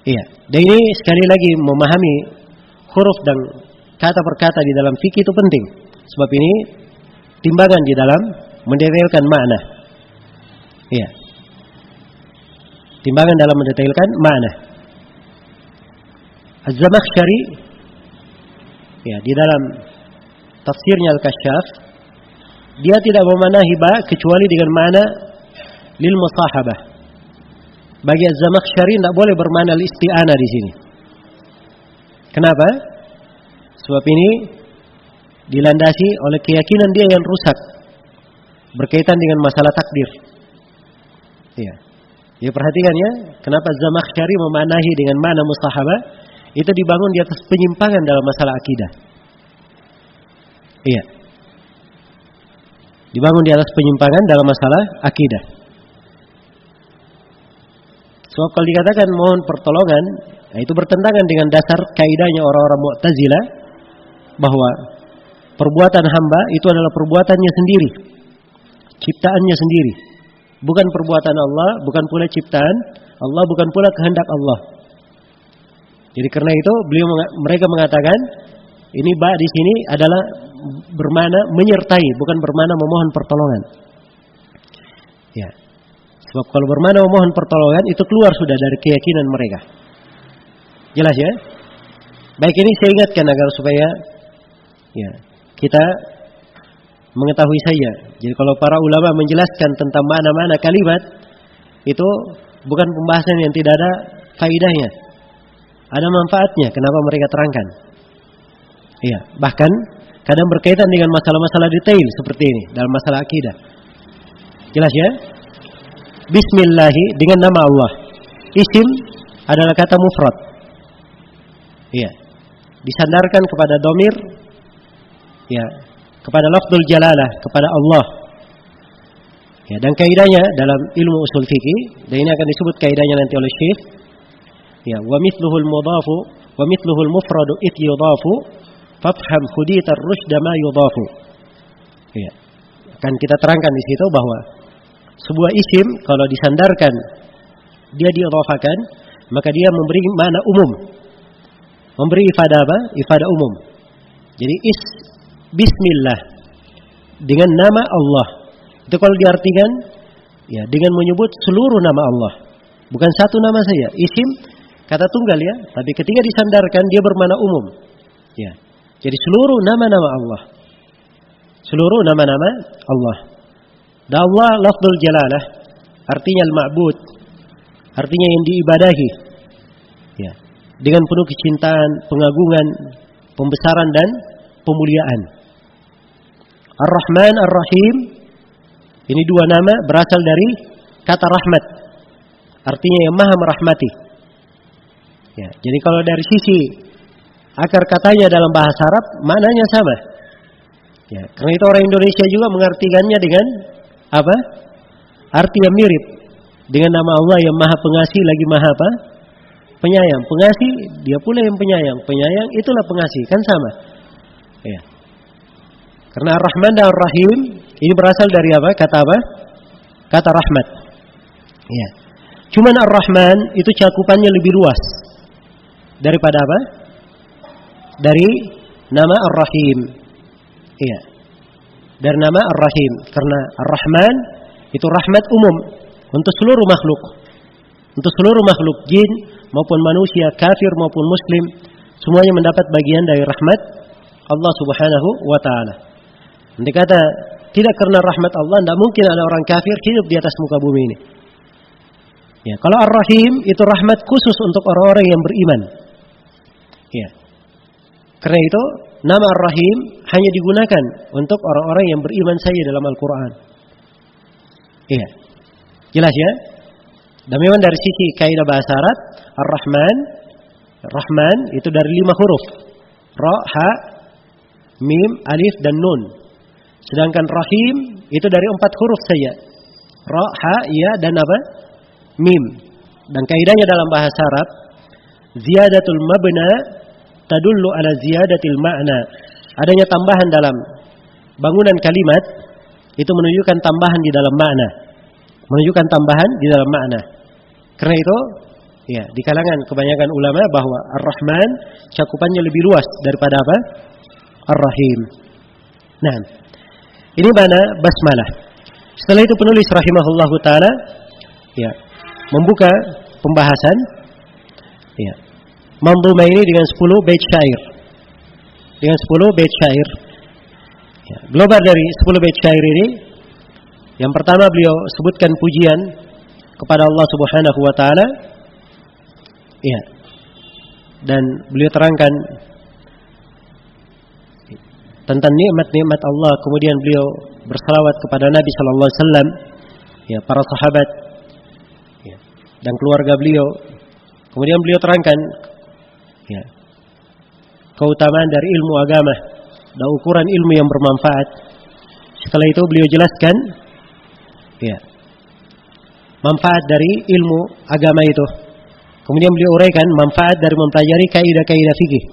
iya. Dan ini sekali lagi memahami huruf dan kata per kata di dalam fikih itu penting. Sebab ini timbangan di dalam mendetailkan makna. Iya. Timbangan dalam mendetailkan makna. Az-Zamakhsyari ya di dalam tafsirnya Al-Kasyaf dia tidak memanahi ba kecuali dengan makna lil musahabah. Bagi Az-Zamakhsyari tidak boleh bermakna al-isti'anah di sini. Kenapa? Sebab ini dilandasi oleh keyakinan dia yang rusak berkaitan dengan masalah takdir. Iya. Ya perhatikan ya, kenapa Az-Zamakhsyari memanahi dengan makna musahabah? Itu dibangun di atas penyimpangan dalam masalah akidah. Iya. Dibangun di atas penyimpangan dalam masalah akidah. Sebab kalau dikatakan mohon pertolongan, nah itu bertentangan dengan dasar kaidahnya orang-orang Mu'tazilah bahwa perbuatan hamba itu adalah perbuatannya sendiri, ciptaannya sendiri, bukan perbuatan Allah, bukan pula ciptaan Allah, bukan pula kehendak Allah. Jadi karena itu mereka mengatakan ini ba di sini adalah bermakna menyertai, bukan bermakna memohon pertolongan. Ya. Sebab kalau bermakna memohon pertolongan itu keluar sudah dari keyakinan mereka. Jelas ya? Baik, ini saya ingatkan agar supaya ya, kita mengetahui saja. Jadi kalau para ulama menjelaskan tentang makna-makna kalimat itu bukan pembahasan yang tidak ada faidahnya. Ada manfaatnya, kenapa mereka terangkan. Iya, bahkan kadang berkaitan dengan masalah-masalah detail seperti ini dalam masalah akidah. Jelas ya? Bismillahi dengan nama Allah. Isim adalah kata mufrad. Iya. Disandarkan kepada domir, ya, kepada lafdzul jalalah, kepada Allah. Ya, dan kaidahnya dalam ilmu usul fikih, dan ini akan disebut kaidahnya nanti oleh Syekh. Ya, wa mithluhul mudhafu wa mithluhul mufradu it yudhafu fafham khuditar rusyda ma yudhafu. Ya. Akan kita terangkan di situ bahwa sebuah isim kalau disandarkan dia diidhafakan, maka dia memberi makna umum. Memberi ifadah apa? Ifadah umum. Jadi bismillah dengan nama Allah. Itu kalau diartikan ya dengan menyebut seluruh nama Allah. Bukan satu nama saja. Isim kata tunggal ya, tapi ketika disandarkan dia bermakna umum. Ya. Jadi seluruh nama-nama Allah. Seluruh nama-nama Allah. Dan Allah lafdzul jalalah artinya al-ma'bud. Artinya yang diibadahi. Ya. Dengan penuh kecintaan, pengagungan, pembesaran dan pemuliaan. Ar-Rahman, Ar-Rahim. Ini dua nama berasal dari kata rahmat. Artinya yang maha merahmati. Ya, jadi kalau dari sisi akar katanya dalam bahasa Arab, maknanya sama. Ya, karena itu orang Indonesia juga mengartikannya dengan apa? Arti yang mirip. Dengan nama Allah yang maha pengasih lagi maha apa? Penyayang. Pengasih, dia pula yang penyayang. Penyayang, itulah pengasih. Kan sama. Ya. Karena Ar-Rahman dan Ar-Rahim ini berasal dari apa? Kata apa? Kata rahmat. Ya. Cuman Ar-Rahman itu cakupannya lebih luas daripada apa? Dari nama Ar-Rahim. Iya. Dari nama Ar-Rahim. Karena Ar-Rahman itu rahmat umum untuk seluruh makhluk. Untuk seluruh makhluk jin maupun manusia, kafir maupun muslim, semuanya mendapat bagian dari rahmat Allah Subhanahu wa taala. Nanti kata tidak karena rahmat Allah tidak mungkin ada orang kafir hidup di atas muka bumi ini. Ya, kalau Ar-Rahim itu rahmat khusus untuk orang-orang yang beriman. Ya. Karena itu nama Ar-Rahim hanya digunakan untuk orang-orang yang beriman saja dalam Al-Qur'an. Iya. Jelas ya? Dan memang dari sisi kaidah bahasa Arab, Ar-Rahman, Rahman itu dari 5 huruf. Ra, ha, mim, alif dan nun. Sedangkan Rahim itu dari 4 huruf saja. Ra, ha, ya dan apa? Mim. Dan kaidahnya dalam bahasa Arab, ziyadatul mabna tadullu ala ziyadatil ma'na. Adanya tambahan dalam bangunan kalimat itu menunjukkan tambahan di dalam makna. Menunjukkan tambahan di dalam makna. Karena itu, ya, di kalangan kebanyakan ulama bahwa Ar-Rahman cakupannya lebih luas daripada apa? Ar-Rahim. Nah, ini mana basmalah. Setelah itu penulis rahimahullahu taala ya, membuka pembahasan ya, manzumah ini dengan 10 bait syair. Dengan 10 bait syair. Ya, global dari 10 bait syair ini, yang pertama beliau sebutkan pujian kepada Allah Subhanahu wa taala. Ya. Dan beliau terangkan tentang nikmat-nikmat Allah, kemudian beliau bersalawat kepada Nabi sallallahu alaihi wasallam, ya, para sahabat, ya, dan keluarga beliau. Kemudian beliau terangkan ya, keutamaan dari ilmu agama dan ukuran ilmu yang bermanfaat. Setelah itu beliau jelaskan ya, manfaat dari ilmu agama itu. Kemudian beliau uraikan manfaat dari mempelajari kaidah-kaidah fikih.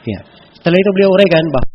Ya. Setelah itu beliau uraikan bahwa